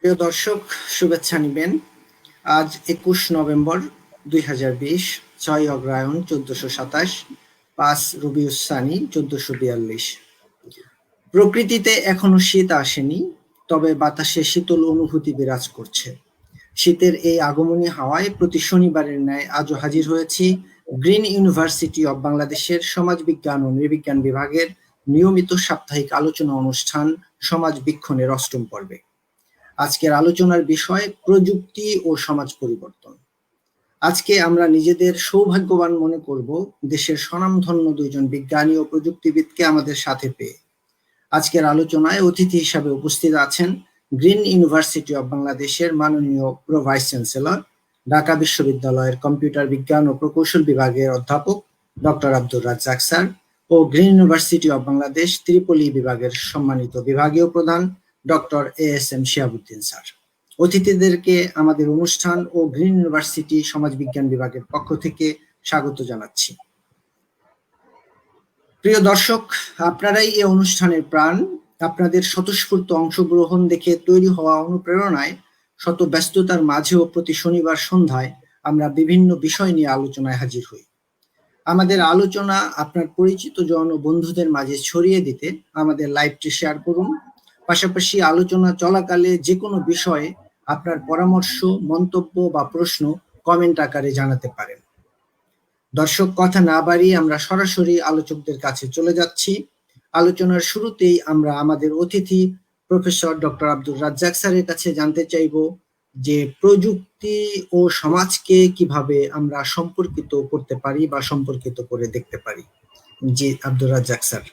প্রিয় দর্শক, শুভেচ্ছা নিবেন। আজ ২১ নভেম্বর ২০২০, ৬ অগ্রহায়ণ ১৪২৭, ৫ রবিউস সানি ১৪৪২। প্রকৃতিতে এখনো শীত আসেনি, তবে বাতাসে শীতল অনুভূতি বিরাজ করছে। শীতের এই আগমনী হাওয়ায় প্রতি শনিবারের ন্যায় আজও হাজির হয়েছি গ্রিন ইউনিভার্সিটি অব বাংলাদেশের সমাজবিজ্ঞান ও নৃবিজ্ঞান বিভাগের নিয়মিত সাপ্তাহিক আলোচনা অনুষ্ঠান সমাজ বীক্ষণের ৮ম পর্বে। আজকের আলোচনার বিষয় প্রযুক্তি ও সমাজ পরিবর্তন। আজকে আমরা নিজেদের সৌভাগ্যবান মনে করব দেশের স্বনামধন্য দুইজন বিজ্ঞানী ও প্রযুক্তিবিদকে আমাদের সাথে পেয়ে। আজকের আলোচনায় অতিথি হিসাবে উপস্থিত আছেন গ্রিন ইউনিভার্সিটি অব বাংলাদেশের মাননীয় প্রো ভাইস চ্যান্সেলর, ঢাকা বিশ্ববিদ্যালয়ের কম্পিউটার বিজ্ঞান ও প্রকৌশল বিভাগের অধ্যাপক ডক্টর আব্দুর রাজ্জাক স্যার ও গ্রিন ইউনিভার্সিটি অব বাংলাদেশ ত্রিপলি বিভাগের সম্মানিত বিভাগীয় প্রধান ডক্টর এএসএম শিহাবুদ্দিন স্যার। অতিথিদেরকে আমাদের অনুষ্ঠান ও গ্রিন ইউনিভার্সিটি সমাজবিজ্ঞান বিভাগের পক্ষ থেকে স্বাগত জানাচ্ছি। প্রিয় দর্শক, আপনারাই এই অনুষ্ঠানের প্রাণ। আপনাদের স্বতঃস্ফূর্ত অংশগ্রহণ দেখে তৈরি হওয়া অনুপ্রেরণায় শত ব্যস্ততার মাঝেও প্রতি শনিবার সন্ধ্যায় আমরা বিভিন্ন বিষয় নিয়ে আলোচনায় হাজির হই। আমাদের আলোচনা আপনার পরিচিত জন ও বন্ধুদের মাঝে ছড়িয়ে দিতে আমাদের লাইভটি শেয়ার করুন। পাশাপাশি আলোচনা চলাকালে যে কোনো বিষয়ে আপনার পরামর্শ, মন্তব্য বা প্রশ্ন কমেন্ট আকারে জানাতে পারেন। দর্শক, কথা না বাড়িয়ে আমরা সরাসরি আলোচকদের কাছে চলে যাচ্ছি। আলোচনার শুরুতেই আমরা আমাদের অতিথি প্রফেসর ডক্টর আব্দুর রাজ্জাক স্যারের কাছে জানতে চাইব যে প্রযুক্তি ও সমাজকে কিভাবে আমরা সম্পর্কিত করতে পারি বা সম্পর্কিত করে দেখতে পারি। জি, আব্দুর রাজ্জাক স্যার।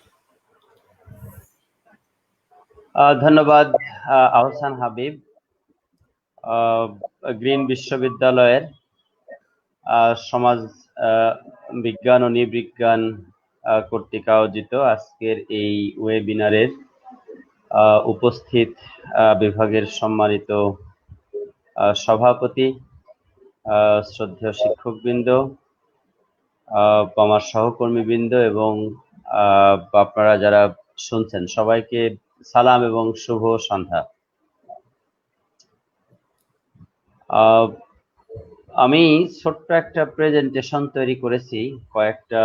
ধন্যবাদ আহসান হাবিব। গ্রিন বিশ্ববিদ্যালয়ের সমাজ বিজ্ঞান ও নৃবিজ্ঞান কর্তৃক আয়োজিত আজকের এই ওয়েবিনারের উপস্থিত বিভাগের সম্মানিত সভাপতি, শ্রদ্ধেয় শিক্ষকবৃন্দ, আমার সহকর্মীবৃন্দ এবং আপনারা যারা শুনছেন সবাইকে সালাম এবং শুভ সন্ধ্যা। আমি ছোট্ট একটা প্রেজেন্টেশন তৈরি করেছি কয়েকটা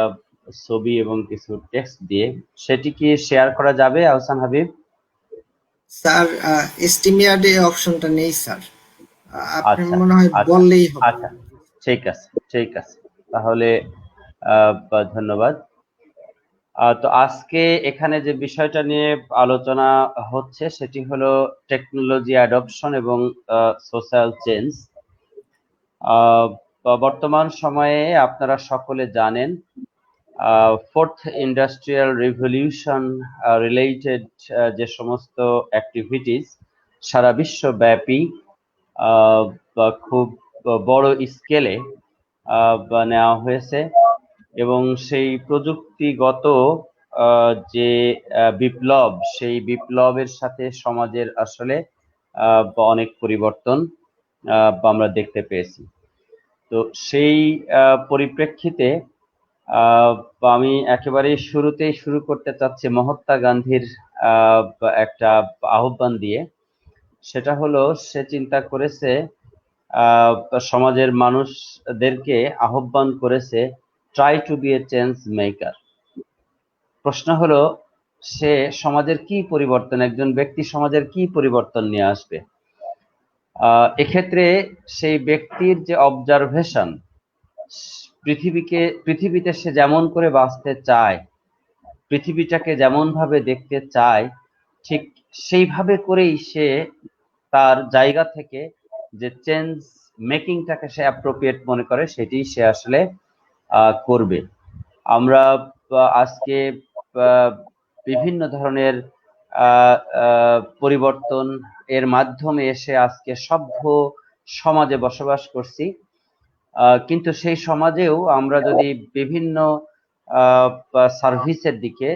ছবি এবং কিছু টেক্সট দিয়ে, সেটি কি শেয়ার করা যাবে আহসান হাবিব? স্যার, এস্টিমেয়ারে অপশনটা নেই স্যার, আপনি মনে হয় বললেই হবে। আচ্ছা, ঠিক আছে, তাহলে ধন্যবাদ। তো আজকে এখানে যে বিষয়টা নিয়ে আলোচনা হচ্ছে সেটি হলো টেকনোলজি অ্যাডপশন এবং সোশ্যাল চেঞ্জ। বর্তমান সময়ে আপনারা সকলে জানেন ফোর্থ ইন্ডাস্ট্রিয়াল রিভলিউশন রিলেটেড যে সমস্ত অ্যাক্টিভিটিস সারা বিশ্বব্যাপী খুব বড় স্কেলে নেওয়া হয়েছে এবং সেই প্রযুক্তিগত যে বিপ্লব, সেই বিপ্লবের সাথে সমাজের আসলে অনেক পরিবর্তন আমরা দেখতে পেয়েছি। তো সেই পরিপ্রেক্ষিতে আমি একেবারে শুরুতেই শুরু করতে চাচ্ছি মহাত্মা গান্ধীর একটা আহ্বান দিয়ে। সেটা হলো, সে চিন্তা করেছে, সমাজের মানুষদেরকে আহ্বান করেছে try to be a change maker. প্রশ্ন হলো, সে সমাজের কি পরিবর্তন, একজন ব্যক্তি সমাজের কি পরিবর্তন নিয়ে আসবে? এক্ষেত্রে সেই ব্যক্তির যে অবজারভেশন, পৃথিবীতে সে যেমন করে বাঁচতে চায়, পৃথিবীটাকে যেমন ভাবে দেখতে চায়, ঠিক সেইভাবে করেই সে তার জায়গা থেকে যে চেঞ্জ মেকিংটাকে সে অ্যাপ্রোপ্রিয়েট মনে করে সেটি সে আসলে করবে। আমরা আজকে বিভিন্ন ধরনের পরিবর্তন এর মাধ্যমে এসে আজকে সভ্য সমাজে বসবাস করছি, কিন্তু সেই সমাজেও আমরা যদি বিভিন্ন সার্ভিসের দিকে,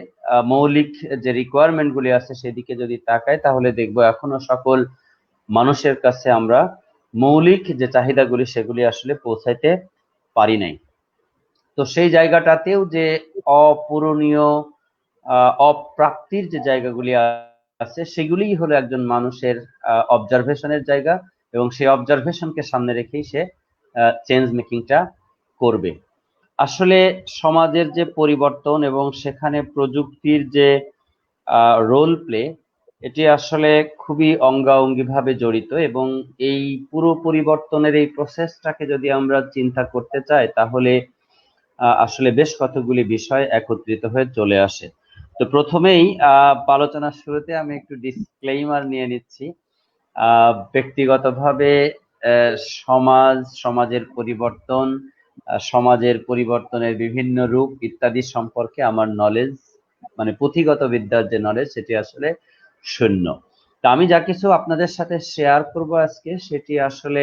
মৌলিক যে রিকোয়ারমেন্টগুলি আছে সেদিকে যদি তাকাই, তাহলে দেখব এখনো সকল মানুষের কাছে আমরা মৌলিক যে চাহিদাগুলি সেগুলি আসলে পৌঁছাইতে পারি নাই। তো সেই জায়গাটাতেও যে অপূরণীয়, অপ্রাপ্তির যে জায়গাগুলি আছে সেগুলিই হলো একজন মানুষের অবজারভেশনের জায়গা, এবং সেই অবজারভেশনকে সামনে রেখেই সে চেঞ্জ মেকিংটা করবে। আসলে সমাজের যে পরিবর্তন এবং সেখানে প্রযুক্তির যে রোল প্লে, এটি আসলে খুবই অঙ্গাঅঙ্গিভাবে জড়িত, এবং এই পুরো পরিবর্তনের এই প্রসেসটাকে যদি আমরা চিন্তা করতে চাই তাহলে আসলে বেশ কতগুলি বিষয় একত্রিত হয়ে চলে আসে। তো প্রথমেই আলোচনার শুরুতে আমি একটু ডিসক্লেইমার নিয়ে নিচ্ছি। ব্যক্তিগতভাবে সমাজের পরিবর্তন, সমাজের পরিবর্তনের বিভিন্ন রূপ ইত্যাদি সম্পর্কে আমার নলেজ, মানে পুঁথিগত বিদ্যার যে নলেজ, সেটি আসলে শূন্য। তা আমি যা কিছু আপনাদের সাথে শেয়ার করব আজকে, সেটি আসলে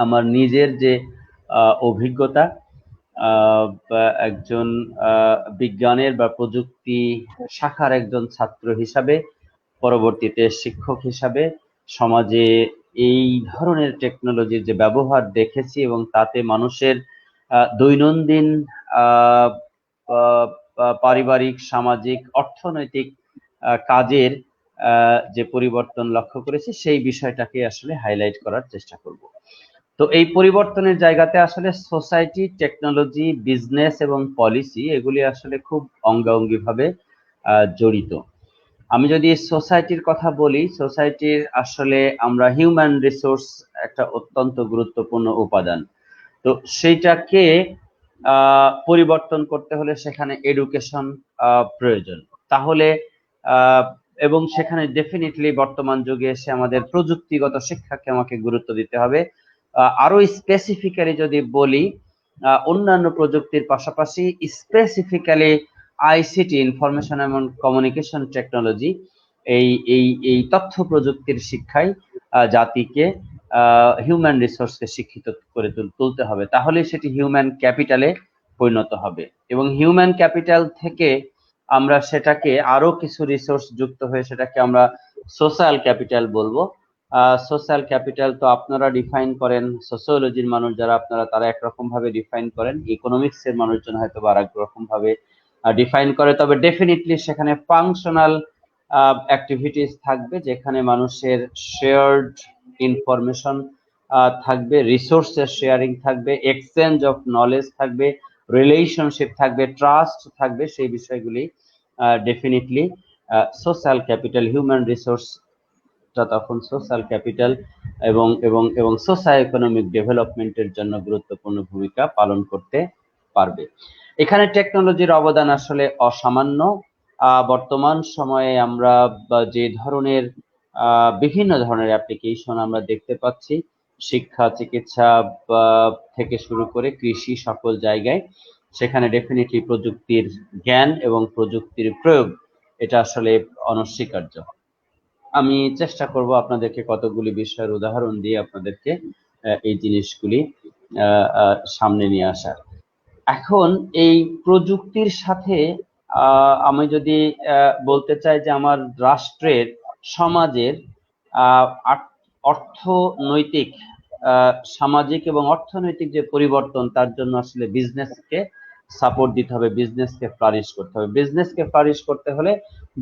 আমার নিজের যে অভিজ্ঞতা, একজন বিজ্ঞানের বা প্রযুক্তি শাখার একজন ছাত্র হিসাবে, পরবর্তীতে শিক্ষক হিসাবে সমাজে এই ধরনের টেকনোলজির যে ব্যবহার দেখেছি, এবং তাতে মানুষের দৈনন্দিন পারিবারিক, সামাজিক, অর্থনৈতিক কাজের যে পরিবর্তন লক্ষ্য করেছি, সেই বিষয়টাকে আসলে হাইলাইট করার চেষ্টা করব। তো এই পরিবর্তনের জায়গাতে আসলে সোসাইটি, টেকনোলজি, বিজনেস এবং পলিসি এগুলি আসলে খুব অঙ্গাঅঙ্গিভাবে জড়িত। আমি যদি সোসাইটির কথা বলি, সোসাইটির আসলে আমরা হিউম্যান রিসোর্স একটা অত্যন্ত গুরুত্বপূর্ণ উপাদান। তো সেইটাকে পরিবর্তন করতে হলে সেখানে এডুকেশন প্রয়োজন। তাহলে এবং সেখানে ডেফিনেটলি বর্তমান যুগে এসে আমাদের প্রযুক্তিগত শিক্ষাকে আমাকে গুরুত্ব দিতে হবে। আরো স্পেসিফিক্যালি যদি বলি, অন্যান্য প্রযুক্তির পাশাপাশি স্পেসিফিক্যালি আইসিটি, ইনফরমেশন এবং কমিউনিকেশন টেকনোলজি, এই এই এই তথ্য প্রযুক্তির শিক্ষায় জাতিকে হিউম্যান রিসোর্সকে শিক্ষিত করে তুলতে হবে। তাহলে সেটি হিউম্যান ক্যাপিটালে পরিণত হবে, এবং হিউম্যান ক্যাপিটাল থেকে আমরা সেটাকে আরো কিছু রিসোর্স যুক্ত হয়ে সেটাকে আমরা সোশ্যাল ক্যাপিটাল বলবো। সোশ্যাল ক্যাপিটাল তো আপনারা ডিফাইন করেন, সোসিওলজির মানুষ যারা আপনারা, তারা একরকম ভাবে ডিফাইন করেন, ইকোনমিক্স এর মানুষজন হয়তো আর এক রকম ভাবে ডিফাইন করে। তবে ডেফিনেটলি সেখানে ফাংশনাল অ্যাক্টিভিটিস থাকবে, যেখানে মানুষের শেয়ার্ড ইনফরমেশন থাকবে, রিসোর্সের শেয়ারিং থাকবে, এক্সচেঞ্জ অফ নলেজ থাকবে, রিলেশনশিপ থাকবে, ট্রাস্ট থাকবে। সেই বিষয়গুলি ডেফিনেটলি সোশ্যাল ক্যাপিটাল, হিউম্যান রিসোর্সটা তখন সোশ্যাল ক্যাপিটাল এবং এবং এবং সোশিও ইকোনমিক ডেভেলপমেন্টের জন্য গুরুত্বপূর্ণ ভূমিকা পালন করতে পারবে। এখানে টেকনোলজির অবদান আসলে অসামান্য। বর্তমান সময়ে আমরা যে ধরনের বিভিন্ন ধরনের অ্যাপ্লিকেশন আমরা দেখতে পাচ্ছি, শিক্ষা, চিকিৎসা থেকে শুরু করে কৃষি, সকল জায়গায় সেখানে ডেফিনেটলি প্রযুক্তির জ্ঞান এবং প্রযুক্তির প্রয়োগ এটা আসলে অনস্বীকার্য। আমি চেষ্টা করব আপনাদেরকে কতগুলি বিষয়ের উদাহরণ দিয়ে আপনাদেরকে এই জিনিসগুলি সামনে নিয়ে আসার। এখন এই প্রযুক্তির সাথে আমি যদি বলতে চাই যে আমার রাষ্ট্রের, সমাজের অর্থনৈতিক, সামাজিক এবং অর্থনৈতিক যে পরিবর্তন, তার জন্য আসলে বিজনেসকে সাপোর্ট দিতে হবে, বিজনেসকে ফ্লারিশ করতে হবে। বিজনেসকে ফ্লারিশ করতে হলে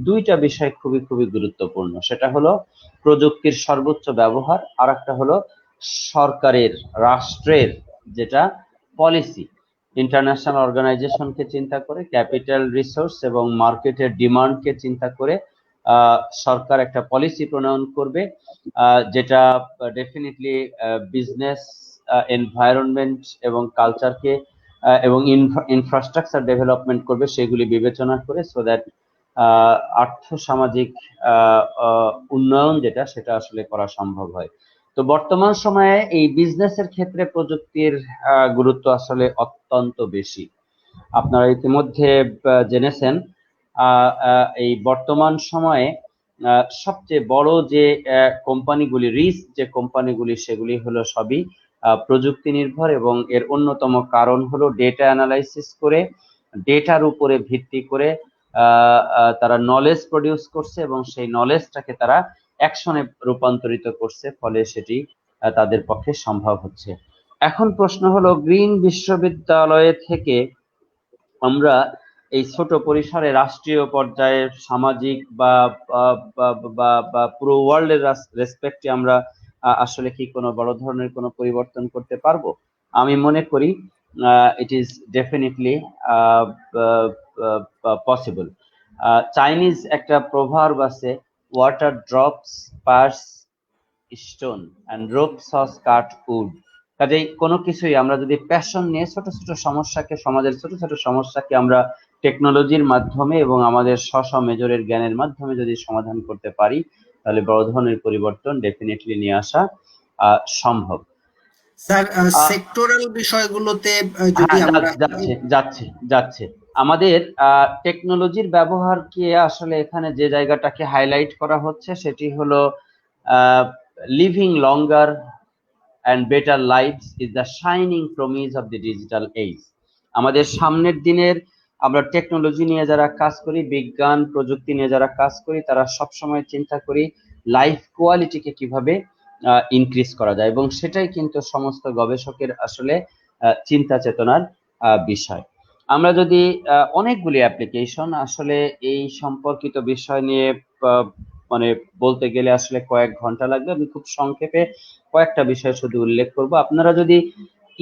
দুইটা বিষয় খুবই খুবই গুরুত্বপূর্ণ, সেটা হলো প্রযুক্তির সর্বোচ্চ ব্যবহার, আর একটা হলো সরকারের, রাষ্ট্রের যেটা পলিসি। ইন্টারন্যাশনাল অর্গানাইজেশনকে চিন্তা করে, ক্যাপিটাল রিসোর্স এবং মার্কেটের ডিমান্ডকে চিন্তা করে সরকার একটা পলিসি প্রণয়ন করবে, যেটা ডেফিনেটলি বিজনেস এনভায়রনমেন্ট এবং কালচারকে এবং ইনফ্রাস্ট্রাকচার ডেভেলপমেন্ট করবে, সেগুলি বিবেচনা করে, সো দ্যাট আর্থ সামাজিক উন্নয়ন যেটা, সেটা আসলে করা সম্ভব হয়। তো বর্তমান সময়ে এই বিজনেসের ক্ষেত্রে প্রযুক্তির গুরুত্ব আসলে অত্যন্ত বেশি। আপনারা ইতিমধ্যে জেনেছেন এই বর্তমান সময়ে সবচেয়ে বড় যে কোম্পানিগুলি, রিচ যে কোম্পানিগুলি, সেগুলি হলো সবই প্রযুক্তি নির্ভর, এবং এর অন্যতম কারণ হলো ডেটা অ্যানালাইসিস করে, ডেটার উপরে ভিত্তি করে তারা নলেজ প্রডিউস করছে, এবং সেই নলেজটাকে তারা অ্যাকশনে রূপান্তরিত করছে, ফলে সেটি তাদের পক্ষে সম্ভব হচ্ছে। এখন প্রশ্ন হলো, গ্রিন বিশ্ববিদ্যালয় থেকে আমরা এই ছোট পরিসরে রাষ্ট্রীয় পর্যায়ে সামাজিক বা পুরো ওয়ার্ল্ডের রেসপেক্টে আমরা আসলে কি কোনো বড় ধরনের কোনো পরিবর্তন করতে পারবো? আমি মনে করি it is definitely possible. Chinese একটা প্রভার্ব আছে, water drops pierce stone and ropes of cut wood. কাজেই কোনো কিছুই আমরা যদি প্যাশন নিয়ে ছোট ছোট সমস্যাকে, সমাজের ছোট ছোট সমস্যাকে আমরা টেকনোলজির মাধ্যমে এবং আমাদের মেজরের জ্ঞানের মাধ্যমে যদি সমাধান করতে পারি, তাহলে বড় ধরনের পরিবর্তন ডেফিনেটলি নিয়ে আসা সম্ভব। স্যার, সেক্টরাল বিষয়গুলোতে যদি হ্যাঁ, আমরা যাচ্ছে যাচ্ছে যাচ্ছে আমাদের টেকনোলজির ব্যবহারকে আসলে এখানে যে জায়গাটাকে হাইলাইট করা হচ্ছে সেটি হলো living longer and better lives is the shining promise of the digital age. আমাদের সামনের দিনের আমরা টেকনোলজি নিয়ে যারা কাজ করি, বিজ্ঞান প্রযুক্তি নিয়ে যারা কাজ করি, তারা সব সময় চিন্তা করি লাইফ কোয়ালিটিকে কিভাবে ইনক্রিজ করা যায়, এবং সেটাই কিন্তু সমস্ত গবেষকের আসলে চিন্তা চেতনার বিষয়। আমরা যদি অনেকগুলি অ্যাপ্লিকেশন আসলে এই সম্পর্কিত বিষয় নিয়ে মানে বলতে গেলে আসলে কয়েক ঘন্টা লাগবে। আমি খুব সংক্ষেপে কয়েকটা বিষয় শুধু উল্লেখ করব। আপনারা যদি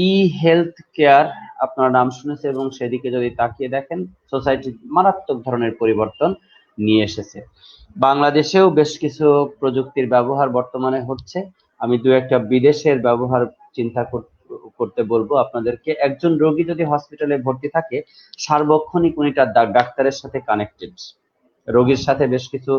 ই হেলথ কেয়ার আপনার নাম শুনেছে এবং সেদিকে যদি তাকিয়ে দেখেন, সোসাইটি মারাত্মক ধরনের পরিবর্তন নিয়ে এসেছে। বাংলাদেশেও বেশ কিছু প্রযুক্তির ব্যবহার বর্তমানে হচ্ছে। আমি দু একটা বিদেশের ব্যবহার চিন্তা করতে বলবো আপনাদেরকে। একজন রোগী যদি হসপিটালে ভর্তি থাকে, সার্বক্ষণিক উনি তার ডাক্তারের সাথে কানেক্টেড। রোগীর সাথে বেশ কিছু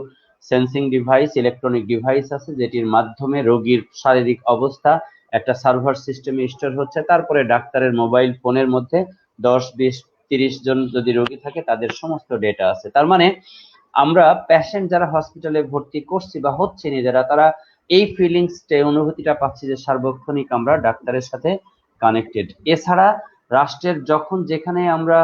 সেন্সিং ডিভাইস, ইলেকট্রনিক ডিভাইস আছে, যেটির মাধ্যমে রোগীর শারীরিক অবস্থা একটা সার্ভার সিস্টেমে স্টোর হচ্ছে। তারপরে ডাক্তারের মোবাইল ফোনের মধ্যে 10, 20, 30 জন যদি রোগী থাকে, তাদের সমস্ত ডেটা আছে। তার মানে আমরা পেশেন্ট যারা হসপিটালে ভর্তি করছি বা হচ্ছে নিজেরা, তারা এই ফিলিংসটা, অনুভূতিটা পাচ্ছি যে সার্বক্ষণিক আমরা ডাক্তারের সাথে কানেক্টেড। এছাড়া রাষ্ট্রের যখন যেখানে আমরা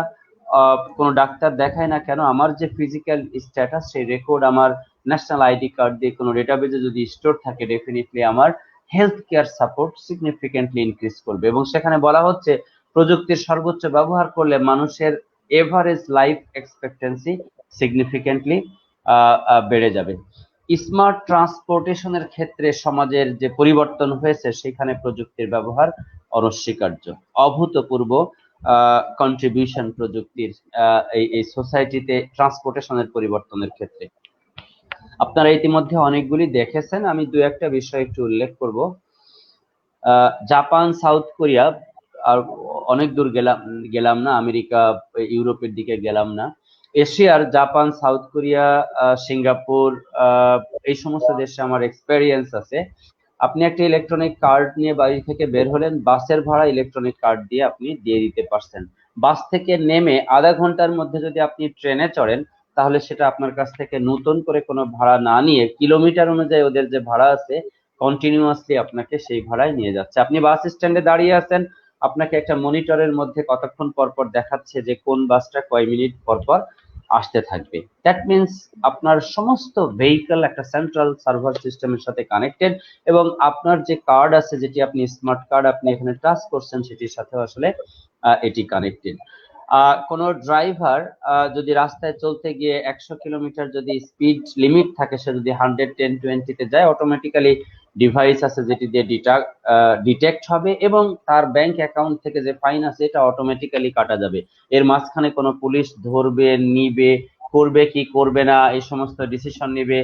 কোনো ডাক্তার দেখাই না কেন, আমার যে ফিজিক্যাল স্ট্যাটাস, সেই রেকর্ড আমার ন্যাশনাল আইডি কার্ড দিয়ে কোনো ডেটাবেজে যদি স্টোর থাকে, ডেফিনেটলি আমার health care support significantly increase করবে। এবং সেখানে বলা হচ্ছে প্রযুক্তির সর্বোচ্চ ব্যবহার করলে মানুষের এভারেজ লাইফ এক্সপেক্টেন্সি সিগনিফিকেন্টলি বেড়ে যাবে। স্মার্ট ট্রান্সপোর্টেশনের ক্ষেত্রে সমাজের যে পরিবর্তন হয়েছে, সেখানে প্রযুক্তির ব্যবহার অনস্বীকার্য। অভূতপূর্ব কন্ট্রিবিউশন প্রযুক্তির এই সোসাইটিতে ট্রান্সপোর্টেশনের পরিবর্তনের ক্ষেত্রে। আপনারা ইতিমধ্যে অনেকগুলি দেখেছেন, আমি দু একটা বিষয় একটু উল্লেখ করব। জাপান, সাউথ কোরিয়া, আর অনেক দূর গেলাম না, আমেরিকা, ইউরোপের দিকে গেলাম না, এশিয়ার জাপান, সাউথ কোরিয়া, সিঙ্গাপুর, এই সমস্ত দেশে আমার এক্সপেরিয়েন্স আছে। আপনি একটা ইলেকট্রনিক কার্ড নিয়ে বাড়ি থেকে বের হলেন, বাসের ভাড়া ইলেকট্রনিক কার্ড দিয়ে আপনি দিয়ে দিতে পারছেন। বাস থেকে নেমে আধা ঘন্টার মধ্যে যদি আপনি ট্রেনে চড়েন, তাহলে সেটা আপনার কাছ থেকে নতুন করে কোনো ভাড়া না নিয়ে, কিলোমিটার অনুযায়ী ওদের যে ভাড়া আছে, কন্টিনিউয়াসলি আপনাকে সেই ভাড়ায় নিয়ে যাচ্ছে। আপনি বাস স্ট্যান্ডে দাঁড়িয়ে আছেন, আপনাকে একটা মনিটরের মধ্যে কতক্ষণ পর পর দেখাচ্ছে যে কোন বাসটা কয় মিনিট পর পর আসতে থাকবে। দ্যাট মিনস আপনার সমস্ত ভেহিকল একটা সেন্ট্রাল সার্ভার সিস্টেমের সাথে কানেক্টেড, এবং আপনার যে কার্ড আছে, যেটি আপনি স্মার্ট কার্ড আপনি এখানে টাচ করছেন, সেটির সাথে আসলে এটি কানেক্টেড। কোনো ড্রাইভার যদি রাস্তায় চলতে গিয়ে 100 কিলোমিটার যদি স্পিড লিমিট থাকে, সে যদি 110, 20-তে যায়, অটোমেটিক্যালি ডিভাইস আছে যেটি দিয়ে ডিটেক্ট হবে, এবং তার ব্যাংক অ্যাকাউন্ট থেকে যে ফাইন আছে, এটা অটোমেটিক্যালি কাটা যাবে। এর মাঝখানে কোনো পুলিশ ধরবে, নিবে, করবে কি করবে না, এই সমস্ত ডিসিশন নিবে,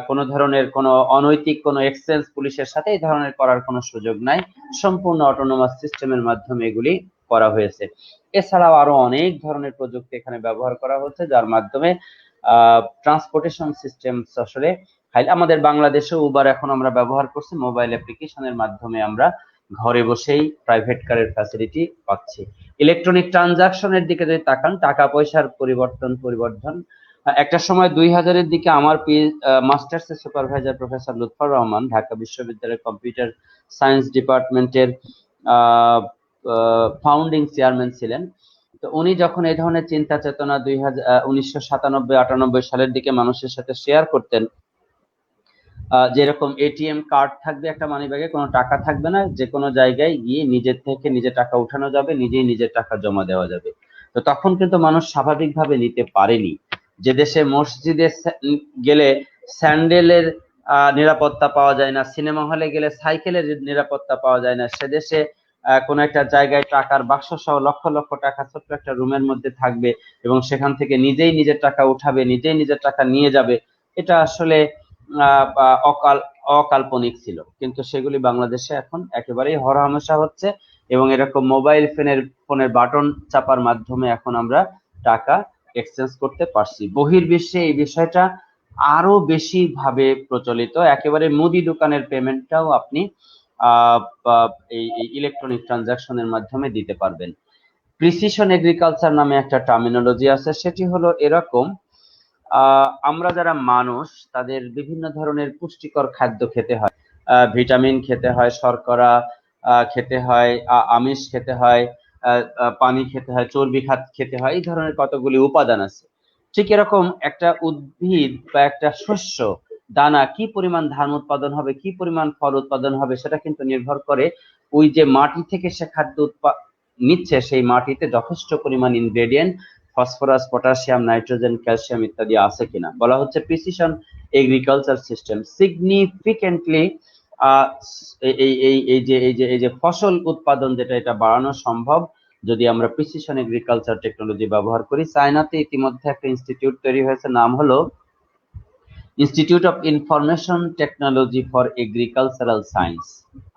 কোনো ধরনের কোনো অনৈতিক কোনো এক্সচেঞ্জ পুলিশের সাথে এই ধরনের করার কোনো সুযোগ নাই। সম্পূর্ণ অটোনোমাস সিস্টেমের মাধ্যমে এগুলি করা হয়েছে। এছাড়াও আরো অনেক ধরনের প্রযুক্তি এখানে ব্যবহার করা হচ্ছে, যার মাধ্যমে ট্রান্সপোর্টেশন সিস্টেম আসলে আমাদের বাংলাদেশে উবার এখন আমরা ব্যবহার করছি, মোবাইল অ্যাপ্লিকেশনের মাধ্যমে আমরা ঘরে বসেই প্রাইভেট কারের ফ্যাসিলিটি পাচ্ছি। ইলেকট্রনিক ট্রানজাকশনের দিকে যদি তাকান, টাকা পয়সার পরিবর্তন একটা সময় 2000-এর দিকে আমার মাস্টার্সের সুপারভাইজার প্রফেসর লুৎফর রহমান ঢাকা বিশ্ববিদ্যালয়ের কম্পিউটার সায়েন্স ডিপার্টমেন্টের ফাউন্ডিং চেয়ারম্যান ছিলেন। তো উনি যখন এই ধরনের চিন্তা চেতনা 1997-98 সালের দিকে মানুষের সাথে শেয়ার করতেন, যেরকম এটিএম কার্ড থাকবে একটা মানিব্যাগে, কোনো টাকা থাকবে না, যে কোনো জায়গায় গিয়ে নিজের থেকে নিজে টাকা উঠানো যাবে, নিজেই নিজের টাকা জমা দেওয়া যাবে। তো তখন কিন্তু মানুষ স্বাভাবিকভাবে নিতে পারেনি। যে দেশে মসজিদে গেলে স্যান্ডেলের নিরাপত্তা পাওয়া যায় না, সিনেমা হলে গেলে সাইকেলের নিরাপত্তা পাওয়া যায় না, সে দেশে কোনো একটা জায়গায় টাকার বাক্স সহ লক্ষ লক্ষ টাকা ছোট্ট একটা রুমের মধ্যে থাকবে এবং সেখান থেকে নিজেই নিজের টাকা উঠাবে, নিজেই নিজের টাকা নিয়ে যাবে, এটা আসলে অকাল্পনিক ছিল। কিন্তু সেগুলি বাংলাদেশে এখন একেবারেই হরহামেশা হচ্ছে এবং এরকম মোবাইল ফোনের বাটন চাপার মাধ্যমে এখন আমরা টাকা এক্সচেঞ্জ করতে পারছি। বহির্বিশ্বে এই বিষয়টা আরো বেশি ভাবে প্রচলিত। একেবারে মুদি দোকানের পেমেন্টটাও আপনি এই ইলেকট্রনিক ট্রানজাকশনের মাধ্যমে দিতে পারবেন। প্রিসিশন এগ্রিকালচার নামে একটা টার্মিনোলজি আছে, সেটি হলো এরকম, আমরা যারা মানুষ তাদের বিভিন্ন ধরনের পুষ্টিকর খাদ্য খেতে হয়, ভিটামিন খেতে হয়, শর্করা খেতে হয়, আমিষ খেতে হয়, পানি খেতে হয়, চর্বি খেতে হয়, এই ধরনের কতগুলি উপাদান আছে। ঠিক এরকম একটা উদ্ভিদ বা একটা শস্য দানা কি পরিমাণ ধান উৎপাদন হবে, কি পরিমাণ ফল উৎপাদন হবে, সেটা কিন্তু নির্ভর করে ওই যে মাটি থেকে সে খাদ্য নিচ্ছে, সেই মাটিতে যথেষ্ট পরিমাণ ingredient phosphorus, potassium, nitrogen, calcium ইত্যাদি আছে কিনা। বলা হচ্ছে প্রিসিশন এগ্রিকালচার সিস্টেম সিগনিফিকেন্টলি এই যে ফসল উৎপাদন যেটা, এটা বাড়ানো সম্ভব যদি আমরা প্রিসিশন এগ্রিকালচার টেকনোলজি ব্যবহার করি। চায়নাতে ইতিমধ্যে একটা ইনস্টিটিউট তৈরি হয়েছে, নাম হলো institute of information technology for agricultural science.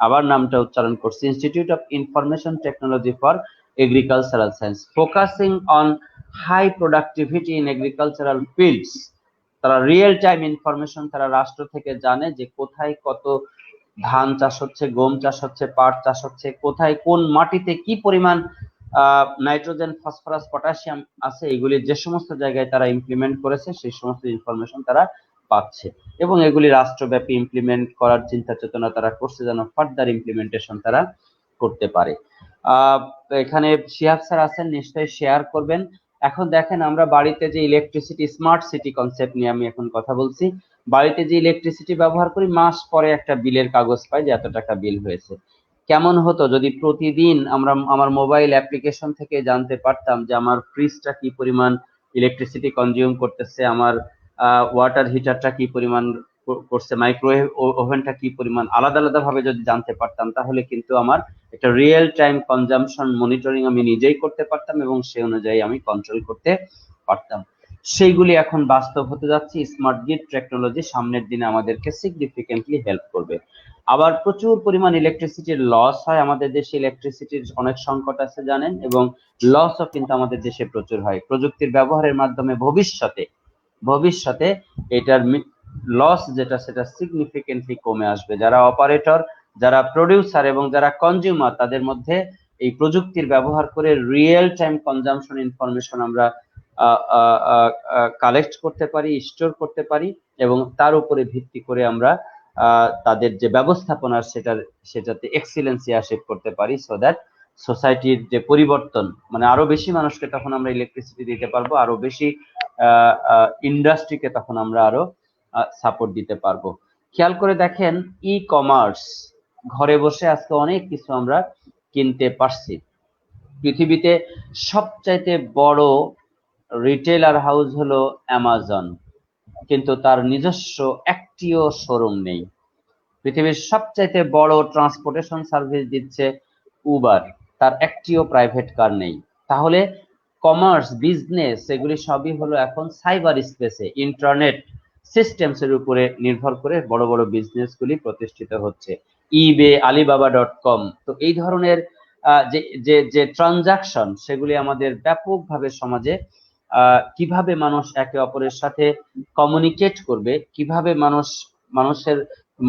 আবার নামটা উচ্চারণ করছি, institute of information technology for agricultural science, focusing on high productivity in agricultural fields. তারা রিয়েল টাইম ইনফরমেশন তারা রাষ্ট্র থেকে জানে যে কোথায় কত ধান চাষ হচ্ছে, গম চাষ হচ্ছে, পাট চাষ হচ্ছে, কোথায় কোন মাটিতে কি পরিমাণ নাইট্রোজেন, ফসফরাস, পটাশিয়াম আছে, এগুলি যে সমস্ত জায়গায় তারা ইমপ্লিমেন্ট করেছে সেই সমস্ত ইনফরমেশন তারা পাচ্ছে এবং এগুলি রাষ্ট্রব্যাপী ইমপ্লিমেন্ট করার চিন্তা চেতনা তারা করছে, যেন ফার্দার ইমপ্লিমেন্টেশন তারা করতে পারে। এখানে শিহাব স্যার আছেন, নিশ্চয়ই শেয়ার করবেন। এখন দেখেন, আমরা বাড়িতে যে ইলেকট্রিসিটি, স্মার্ট সিটি কনসেপ্ট নিয়ে আমি এখন কথা বলছি। বাড়িতে যে ইলেকট্রিসিটি ব্যবহার করি, মাস পরে একটা বিলের কাগজ পাই যে এত টাকা বিল হয়েছে। কেমন হতো যদি প্রতিদিন আমরা আমার মোবাইল অ্যাপ্লিকেশন থেকে জানতে পারতাম যে আমার ফ্রিজটা কি পরিমাণ ইলেকট্রিসিটি কনজিউম করতেছে, আমার ওয়াটার হিটারটা কি পরিমাণ করছে, মাইক্রোওয়েভ ওভেনটা কি পরিমাণ, আলাদা আলাদা ভাবে যদি জানতে পারতাম, তাহলে কিন্তু আমার একটা রিয়েল টাইম কনজাম্পশন মনিটরিং আমি নিজেই করতে পারতাম এবং সেই অনুযায়ী আমি কন্ট্রোল করতে পারতাম। সেইগুলি এখন বাস্তব হতে যাচ্ছে। স্মার্ট গ্রিড টেকনোলজি সামনের দিনে আমাদেরকে সিগনিফিকেন্টলি হেল্প করবে। আবার প্রচুর পরিমাণ ইলেকট্রিসিটির লস হয় আমাদের দেশে, ইলেকট্রিসিটির অনেক সংকট আছে জানেন, এবং লসও কিন্তু আমাদের দেশে প্রচুর হয়। প্রযুক্তির ব্যবহারের মাধ্যমে ভবিষ্যতে এটার লস যেটা, সেটা সিগনিফিকেন্টলি কমে আসবে। যারা অপারেটর, যারা প্রডিউসার এবং যারা কনজিউমার, তাদের মধ্যে এই প্রযুক্তির ব্যবহার করে রিয়েল টাইম কনজাম্পশন ইনফরমেশন আমরা কালেক্ট করতে পারি, স্টোর করতে পারি এবং তার উপরে ভিত্তি করে আমরা তাদের যে ব্যবস্থাপনার সেটাতে এক্সিলেন্সি অ্যাচিভ করতে পারি, সো দ্যাট সোসাইটির যে পরিবর্তন, মানে আরো বেশি মানুষকে তখন আমরা ইলেকট্রিসিটি দিতে পারবো, আরো বেশি ইন্ডাস্ট্রিকে তখন আমরা আরো সাপোর্ট দিতে পারবো। খেয়াল করে দেখেন, ই কমার্স, ঘরে বসে আজকে অনেক কিছু আমরা কিনতে পারছি। পৃথিবীতে সবচাইতে বড় রিটেলার হাউস হলো অ্যামাজন, কিন্তু তার নিজস্ব একটিও শোরুম নেই। পৃথিবীর সবচাইতে বড় ট্রান্সপোর্টেশন সার্ভিস দিচ্ছে উবার, তার একটিও প্রাইভেট কার নেই। তাহলে কমার্স, বিজনেস, এগুলি সবই হলো এখন সাইবার স্পেসে, ইন্টারনেট সিস্টেমস এর উপরে নির্ভর করে বড় বড় বিজনেস গুলি প্রতিষ্ঠিত হচ্ছে। ইবে, alibaba.com, তো এই ধরনের যে ট্রানজাকশন, সেগুলি আমাদের ব্যাপকভাবে সমাজে কিভাবে মানুষ একে অপরের সাথে কমিউনিকেট করবে, কিভাবে মানুষের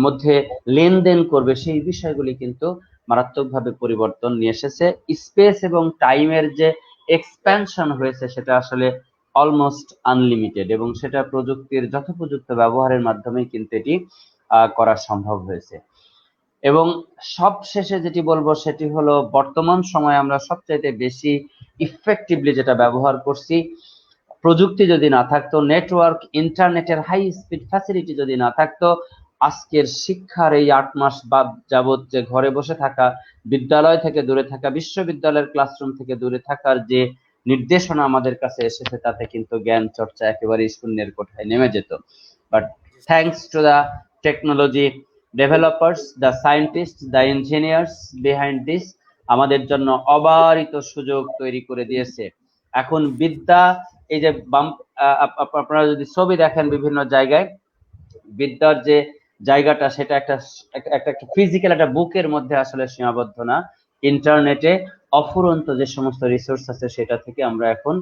মধ্যে লেনদেন করবে, সেই বিষয়গুলি কিন্তু মারাত্মকভাবে পরিবর্তন নিয়ে এসেছে। স্পেস এবং টাইমের যে এক্সপ্যানশন হয়েছে, সেটা আসলে অলমোস্ট আনলিমিটেড এবং সেটা প্রযুক্তির যথোপযুক্ত ব্যবহারের মাধ্যমে কিন্তু এটি করা সম্ভব হয়েছে। এবং সবশেষে যেটি বলবো সেটি হলো, বর্তমান সময়ে আমরা সবচাইতে বেশি ইফেক্টিভলি যেটা ব্যবহার করছি, প্রযুক্তি যদি না থাকতো, নেটওয়ার্ক, ইন্টারনেটের হাই স্পিড ফ্যাসিলিটি যদি না থাকতো, আজকের শিক্ষার এই 8 মাস যাবত যে ঘরে বসে থাকা, বিদ্যালয় থেকে দূরে থাকা, বিশ্ববিদ্যালয়ের ক্লাসরুম থেকে দূরে থাকার যে নির্দেশনা আমাদের কাছে এসেছে তাতে কিন্তু জ্ঞান চর্চা একেবারে শূন্যের কোঠায় নেমে যেত। But thanks to the technology developers, the scientist, the engineers behind this আমাদের জন্য অবারিত সুযোগ তৈরি করে দিয়েছে। এখন বিদ্যা, এই যে আপনারা যদি ছবি দেখেন বিভিন্ন জায়গায়, বিদ্যার যে জায়গাটা সেটা একটা ফিজিক্যাল একটা বুকের মধ্যে আসলে সীমাবদ্ধ না। ইন্টারনেটে অফুরন্ত যে সমস্ত রিসোর্স আছে সেটা থেকে আমরা এখন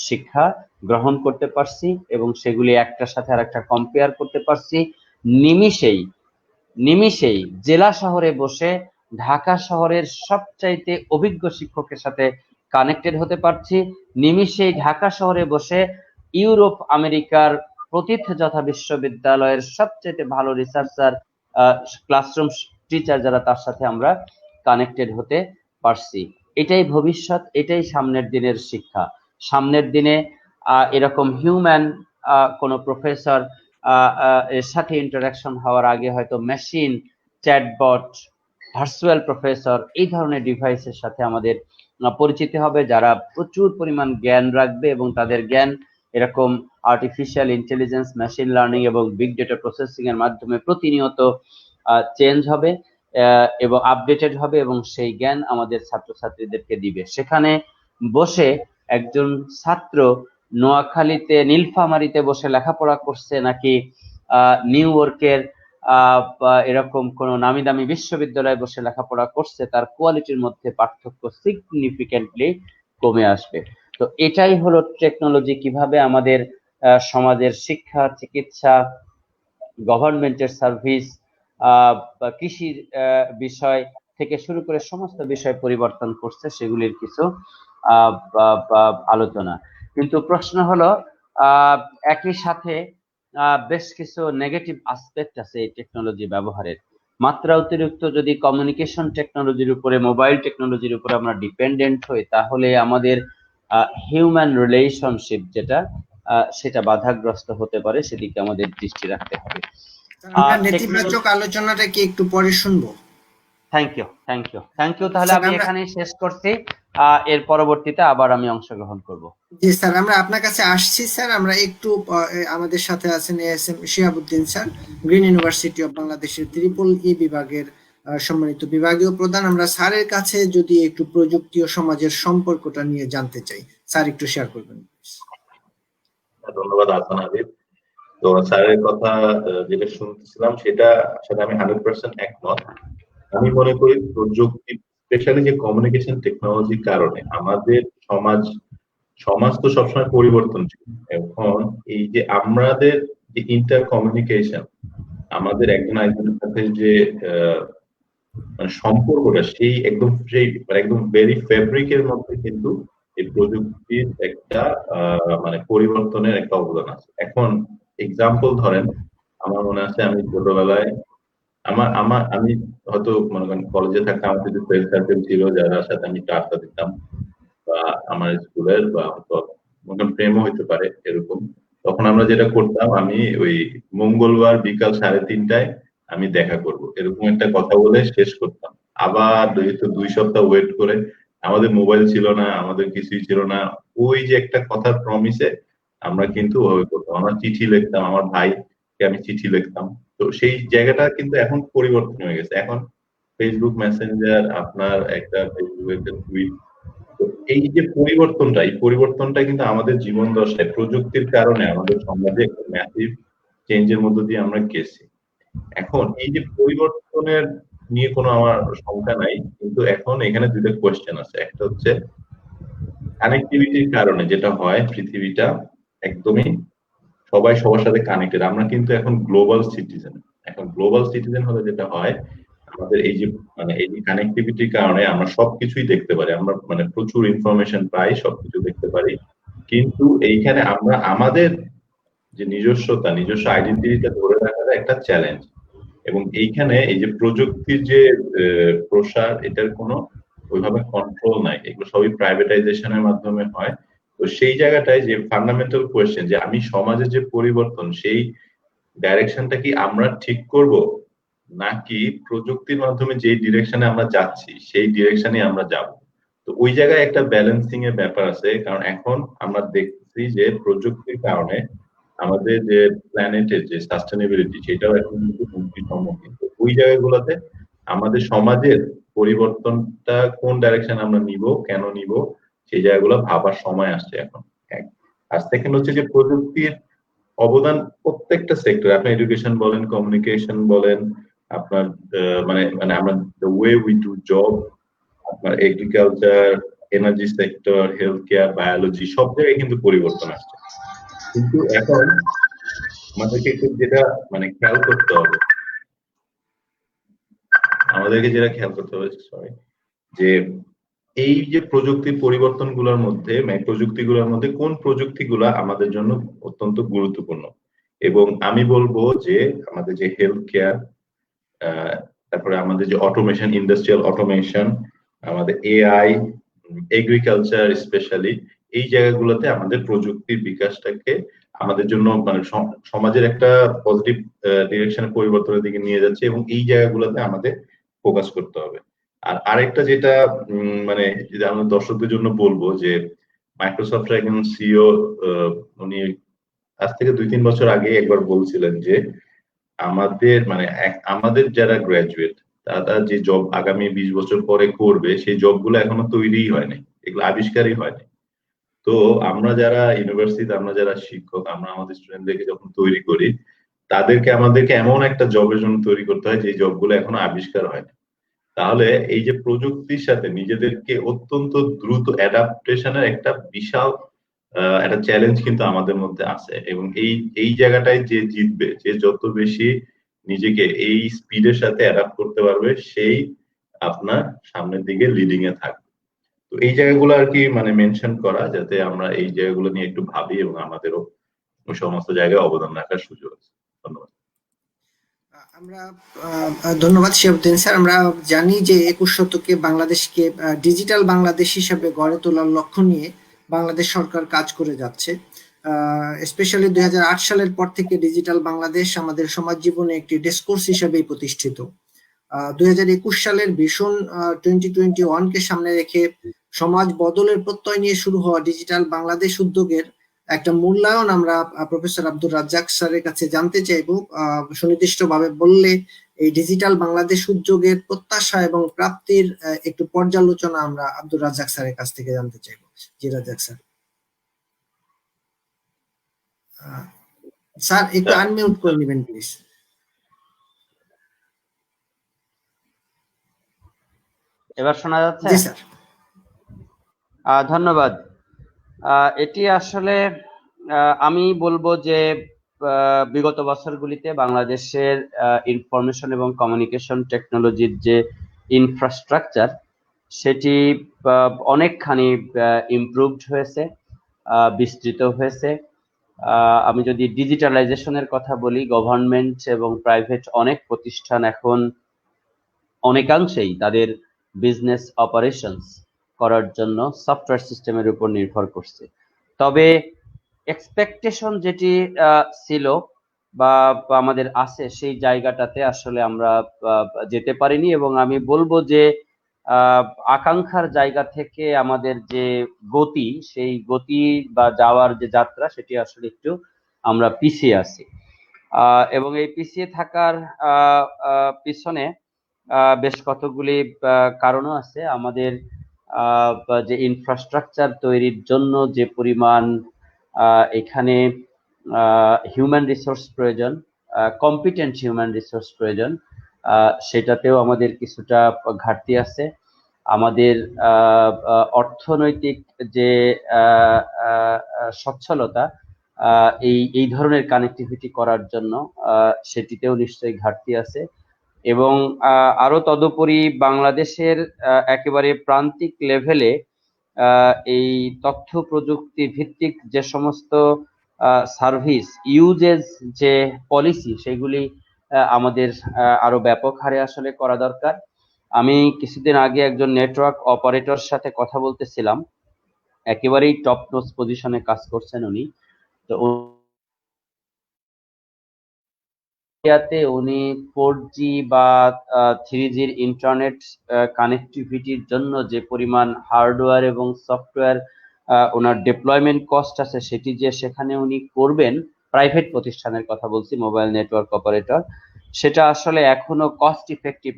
শিক্ষা গ্রহণ করতে পারছি এবং সেগুলি একটার সাথে আর একটা কম্পেয়ার করতে পারছি। নিমিষেই জেলা শহরে বসে ঢাকা শহরের সবচাইতে অভিজ্ঞ শিক্ষকের সাথে কানেক্টেড হতে পারছি। নিমিষেই ঢাকা শহরে বসে ইউরোপ আমেরিকার প্রথিতযশা বিশ্ববিদ্যালয়ের সবচেয়ে ভালো রিসার্চার, ক্লাসরুম টিচার যারা, তার সাথে আমরা কানেক্টেড হতে পারছি। এটাই ভবিষ্যৎ, এটাই সামনের দিনের শিক্ষা। সামনের দিনে এরকম হিউম্যান কোনো প্রফেসর এর সাথে ইন্টারাকশন হওয়ার আগে হয়তো মেশিন, চ্যাটবট, ভার্চুয়াল প্রফেসর, এই ধরনের ডিভাইসের সাথে আমাদের পরিচিতি হবে, যারা প্রচুর পরিমাণ জ্ঞান রাখবে এবং তাদের জ্ঞান এরকম আর্টিফিশিয়াল ইন্টেলিজেন্স, মেশিন লার্নিং এবং বিগ ডেটা প্রসেসিং এর মাধ্যমে প্রতিনিয়ত চেঞ্জ হবে এবং আপডেটেড হবে এবং সেই জ্ঞান আমাদের ছাত্রছাত্রীদেরকে দিবে। সেখানে বসে একজন ছাত্র নোয়াখালীতে নীলফামারীতে বসে লেখাপড়া করছে নাকি নিউ ইয়র্কের এরকম কোন নামি দামি বিশ্ববিদ্যালয়ে বসে লেখাপড়া করছে, তার কোয়ালিটির মধ্যে পার্থক্য সিগনিফিকেন্টলি কমে আসবে। তো এটাই হলো টেকনোলজি কিভাবে আমাদের সমাজের শিক্ষা, চিকিৎসা, গভর্নমেন্টের সার্ভিস, কৃষির বিষয় থেকে শুরু করে সমস্ত বিষয় পরিবর্তন করছে, সেগুলির কিছু আলোচনা। কিন্তু প্রশ্ন হলো একই সাথে বেশ কিছু নেগেটিভ আসপেক্ট আছে এই টেকনোলজি ব্যবহারের। মাত্রা অতিরিক্ত যদি কমিউনিকেশন টেকনোলজির উপরে, মোবাইল টেকনোলজির উপরে আমরা ডিপেন্ডেন্ট হই, তাহলে আমাদের হিউম্যান রিলেশনশিপ যেটা সেটা বাধাগ্রস্ত হতে পারে, সেদিকে আমাদের দৃষ্টি রাখতে হবে। আমরা নেতিবাচক আলোচনাটা কি একটু পরে শুনবো? Thank you. তাহলে আমি এখানেই শেষ করছি, এর পরবর্তীতে আবার আমি অংশগ্রহণ করব। জি স্যার, আমরা আপনার কাছে আসছি স্যার। আমরা একটু আমাদের সাথে আছেন ASM Shihabuddin sir, green university of বাংলাদেশের ই বিভাগের সম্মানিত বিভাগীয় প্রধান। আমরা স্যারের কাছে যদি একটু প্রযুক্তি ও সমাজের সম্পর্কটা নিয়ে জানতে চাই, স্যার একটু শেয়ার করবেন। ধন্যবাদ আসান হাবিব। তো স্যারের কথা যেটা শুনতেছিলাম সেটা আসলে আমি 100% একমত। আমি মনে করি প্রযুক্তি, স্পেশালি যে কমিউনিকেশন টেকনোলজির কারণে আমাদের সমাজ তো সবসময় পরিবর্তনশীল। এখন এই যে আমাদের যে ইন্টার কমিউনিকেশন, আমাদের একজন আরেকজনের সাথে যে মানে সম্পর্কটা, সেই একদম ভেরি ফেব্রিকের মধ্যে কিন্তু এই প্রযুক্তির একটা মানে পরিবর্তনের একটা অবদান আছে। এখন এক্সাম্পল ধরেন, আমার মনে আছে আমি ছোটবেলায় আমি হয়তো মনে করেন কলেজে থাকতে আমার কিছু ফ্রেন্ড সার্কেল ছিল যার সাথে আমি আড্ডা দিতাম, বা আমার স্কুলের বা মনে প্রেমও হইতে পারে এরকম। তখন আমরা যেটা করতাম, আমি ওই মঙ্গলবার বিকাল 3:30টায় আমি দেখা করব, এরকম একটা কথা বলে শেষ করতাম। আবার 2 সপ্তাহ ওয়েট করে, আমাদের মোবাইল ছিল না, আমাদের কিছুই ছিল না, ওই যে একটা কথার প্রমিসে আমরা কিন্তু ওভাবে করতাম। আমরা চিঠি লিখতাম, আমার ভাইকে আমি চিঠি লিখতাম। তো সেই জায়গাটা কিন্তু এখন পরিবর্তন হয়ে গেছে। এখন ফেসবুক মেসেঞ্জার, আপনার একটা ফেসবুকের টুইট। তো এই যে পরিবর্তনটা কিন্তু আমাদের জীবন দশায় প্রযুক্তির কারণে আমাদের সমাজে একটা ম্যাসিভ চেঞ্জের মধ্য দিয়ে আমরা গেছি। এখন এই যে পরিবর্তনের নিয়ে কোনো আমার শঙ্কা নাই, কিন্তু এখন এখানে দুইটা কোয়েশ্চেন আছে। একটা হচ্ছে কানেক্টিভিটির কারণে যেটা হয়, পৃথিবীটা একদমই সবাই সবার সাথে কানেক্টেড। আমরা কিন্তু এখন গ্লোবাল সিটিজেন হলে যেটা হয়, আমাদের এই যে কানেক্টিভিটির কারণে আমরা সবকিছুই দেখতে পারি, আমরা মানে প্রচুর ইনফরমেশন পাই, সবকিছু দেখতে পারি। কিন্তু এইখানে আমরা আমাদের যে নিজস্ব আইডেন্টিটিটা ধরে রাখাটা একটা চ্যালেঞ্জ। এবং এইখানে এই যে প্রযুক্তির যে প্রসার, এটার কোনো ওইভাবে কন্ট্রোল নাই, এগুলো সবই প্রাইভেটাইজেশনের মাধ্যমে হয়। তো সেই জায়গাটায় যে ফান্ডামেন্টাল কোয়েশ্চেন, যে আমি সমাজের যে পরিবর্তন, সেই ডাইরেকশনটা কি আমরা ঠিক করব, নাকি প্রযুক্তির মাধ্যমে যে ডিরেকশনে আমরা যাচ্ছি সেই ডিরেকশনে আমরা যাব? তো ওই জায়গায় একটা ব্যালেন্সিং এর ব্যাপার আছে, কারণ এখন আমরা দেখছি যে প্রযুক্তির কারণে আমাদের যে প্ল্যানেটের যে সাস্টেনেবিলিটি সেটাও এখন কিন্তু হুমকির সম্মুখীন। তো ওই জায়গাগুলোতে আমাদের সমাজের পরিবর্তনটা কোন ডাইরেকশন আমরা নিব, কেন নিব, সেই জায়গাগুলো ভাবার সময় আসছে এখন। এক। আর সেকেন্ড হচ্ছে যে প্রযুক্তির অবদান প্রত্যেকটা সেক্টর, আপনি এডুকেশন বলেন, কমিউনিকেশন বলেন, আপনার মানে মানে আমরা the way we do job, আপনার agriculture, energy sector, health care, biology, সব জায়গায় কিন্তু পরিবর্তন আসছে। কিন্তু এখন আমাদেরকে একটু যেটা মানে খেয়াল করতে হবে, সরি, যে এই যে প্রযুক্তির পরিবর্তনগুলোর মধ্যে মানে প্রযুক্তিগুলোর মধ্যে কোন প্রযুক্তিগুলো আমাদের জন্য অত্যন্ত গুরুত্বপূর্ণ। এবং আমি বলবো যে আমাদের যে হেলথ কেয়ার, তারপরে আমাদের যে অটোমেশন, ইন্ডাস্ট্রিয়াল অটোমেশন, আমাদের এআই, এগ্রিকালচার স্পেশালি, এই জায়গাগুলোতে আমাদের প্রযুক্তির বিকাশটাকে আমাদের জন্য মানে সমাজের একটা পজিটিভ ডিরেকশনে পরিবর্তনের দিকে নিয়ে যাচ্ছে, এবং এই জায়গাগুলোতে আমাদের ফোকাস করতে হবে। আর আরেকটা যেটা মানে যেটা আমরা দর্শকদের জন্য বলবো যে মাইক্রোসফটের একজন সিইও উনি আজ থেকে 2-3 বছর আগে একবার বলছিলেন যে আমাদের মানে আমাদের যারা গ্রাজুয়েট তারা যে জব আগামী 20 বছর পরে করবে সেই জবগুলো এখনো তৈরিই হয়নি, এগুলো আবিষ্কারই হয়নি। তো আমরা যারা ইউনিভার্সিটিতে, আমরা যারা শিক্ষক, আমরা আমাদের স্টুডেন্টদেরকে যখন তৈরি করি, আমাদেরকে এমন একটা জবের জন্য তৈরি করতে হয় যে জবগুলো এখনো আবিষ্কার হয়নি। তাহলে এই যে প্রযুক্তির সাথে নিজেদেরকে অত্যন্ত দ্রুত অ্যাডাপ্টেশনের একটা বিশাল একটা চ্যালেঞ্জ কিন্তু আমাদের মধ্যে আছে, এবং এই এই জায়গাটায় যে জিতবে, যে যত বেশি নিজেকে এই স্পিডের সাথে অ্যাডাপ্ট করতে পারবে, সেই আপনার সামনের দিকে লিডিং এ থাকবে। তো এই জায়গাগুলো আর কি মানে মেনশন করা, যাতে আমরা এই জায়গাগুলো নিয়ে একটু ভাবি এবং আমাদেরও ওই সমস্ত জায়গায় অবদান রাখার সুযোগ আছে। ধন্যবাদ। আমরা ধন্যবাদ শিহাবুদ্দিন স্যার। আমরা জানি যে 21 শতকে বাংলাদেশকে ডিজিটাল বাংলাদেশ হিসেবে গড়ে তোলার লক্ষ্য নিয়ে বাংলাদেশ সরকার কাজ করে যাচ্ছে। স্পেশালি 2008 সালের পর থেকে ডিজিটাল বাংলাদেশ আমাদের সমাজ জীবনে একটি ডিসকোর্স হিসেবেই প্রতিষ্ঠিত। 2021 সালের ভিশন 2021 কে সামনে রেখে সমাজ বদলের প্রত্যয় নিয়ে শুরু হওয়া ডিজিটাল বাংলাদেশ উদ্যোগের একটা মূল্যায়ন আমরা প্রফেসর আব্দুর রাজ্জাক স্যারের কাছে জানতে চাইবো। সুনির্দিষ্টভাবে বললে এই ডিজিটাল বাংলাদেশ উদ্যোগের প্রত্যাশা এবং প্রাপ্তির একটু পর্যালোচনা আমরা আব্দুর রাজ্জাক স্যারের কাছ থেকে জানতে চাইবো। জি রাজ্জাক স্যার। স্যার একটু আনমিউট করে নেবেন প্লিজ। এবার শোনা যাচ্ছে? জি স্যার। ধন্যবাদ। এটি আসলে আমি বলবো যে বিগত বছরগুলিতে বাংলাদেশের ইনফরমেশন এবং কমিউনিকেশন টেকনোলজির যে ইনফ্রাস্ট্রাকচার সেটি অনেকখানি ইমপ্রুভড হয়েছে, বিস্তৃত হয়েছে। আমি যদি ডিজিটালাইজেশনের কথা বলি, গভর্নমেন্ট এবং প্রাইভেট অনেক প্রতিষ্ঠান এখন অনেকাংশেই তাদের বিজনেস অপারেশনস করার জন্য সফটওয়্যার সিস্টেমের উপর নির্ভর করছে। তবে এক্সপেকটেশন যেটি ছিল বা আমাদের আছে সেই জায়গাটাতে আসলে আমরা যেতে পারিনি, এবং আমি বলবো যে আকাঙ্ক্ষার জায়গা থেকে আমাদের যে গতি, সেই গতি বা যাওয়ার যে যাত্রা সেটি আসলে একটু আমরা পিছিয়ে আছি। এবং এই পিছিয়ে থাকার পিছনে বেশ কতগুলি কারণও আছে। আমাদের যে ইনফ্রাস্ট্রাকচার তৈরির জন্য যে পরিমাণ এখানে হিউম্যান রিসোর্স প্রয়োজন, কম্পিটেন্ট হিউম্যান রিসোর্স প্রয়োজন, সেটাতেও আমাদের কিছুটা ঘাটতি আছে। আমাদের অর্থনৈতিক যে সচ্ছলতা, এই ধরনের কানেক্টিভিটি করার জন্য সেটিতেও নিশ্চয়ই ঘাটতি আছে। এবং আরো তদুপরি বাংলাদেশের একেবারে প্রান্তিক লেভেলে এই তথ্য প্রযুক্তি ভিত্তিক যে সমস্ত সার্ভিস ইউজেজ যে পলিসি, সেগুলি আমাদের আরো ব্যাপক হারে আসলে করা দরকার। আমি কিছুদিন আগে একজন নেটওয়ার্ক অপারেটর সাথে কথা বলতেছিলাম, একেবারেই টপ নোচ পজিশনে কাজ করছেন উনি। তো ইয়াতে উনি 4G বা 3G ইন্টারনেট কানেক্টিভিটির জন্য যে পরিমাণ হার্ডওয়্যার এবং সফটওয়্যার ওনার ডেপ্লয়মেন্ট কস্ট আছে সেটি যে সেখানে উনি করবেন, প্রাইভেট প্রতিষ্ঠানের কথা বলছি, মোবাইল নেটওয়ার্ক অপারেটর, সেটা আসলে এখনো কস্ট ইফেক্টিভ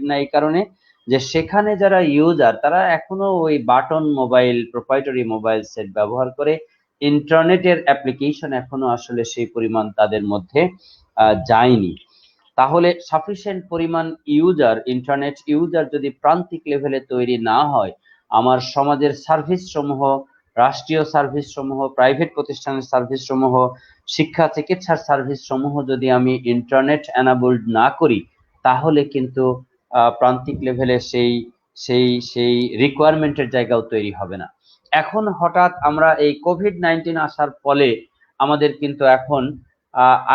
না এই কারণে যে সেখানে যারা ইউজার তারা এখনো ওই button mobile, proprietary mobile set ব্যবহার করে। ইন্টারনেটের অ্যাপ্লিকেশন এখনো আসলে সেই পরিমাণ তাদের মধ্যে যায়নি। তাহলে সাফিসিয়েন্ট পরিমাণ ইন্টারনেট ইউজার যদি প্রান্তিক লেভেলে তৈরি না হয়, আমার সমাজের সার্ভিস সমূহ, রাষ্ট্রীয় সার্ভিস সমূহ, প্রাইভেট প্রতিষ্ঠানের সার্ভিস সমূহ, শিক্ষা চিকিৎসার সার্ভিস সমূহ যদি আমি ইন্টারনেট এনাবলড না করি, তাহলে কিন্তু প্রান্তিক লেভেলে সেই সেই সেই রিকোয়ারমেন্টের জায়গাও তৈরি হবে না। এখন হঠাৎ আমরা এই কোভিড-19 আসার ফলে আমাদের কিন্তু এখন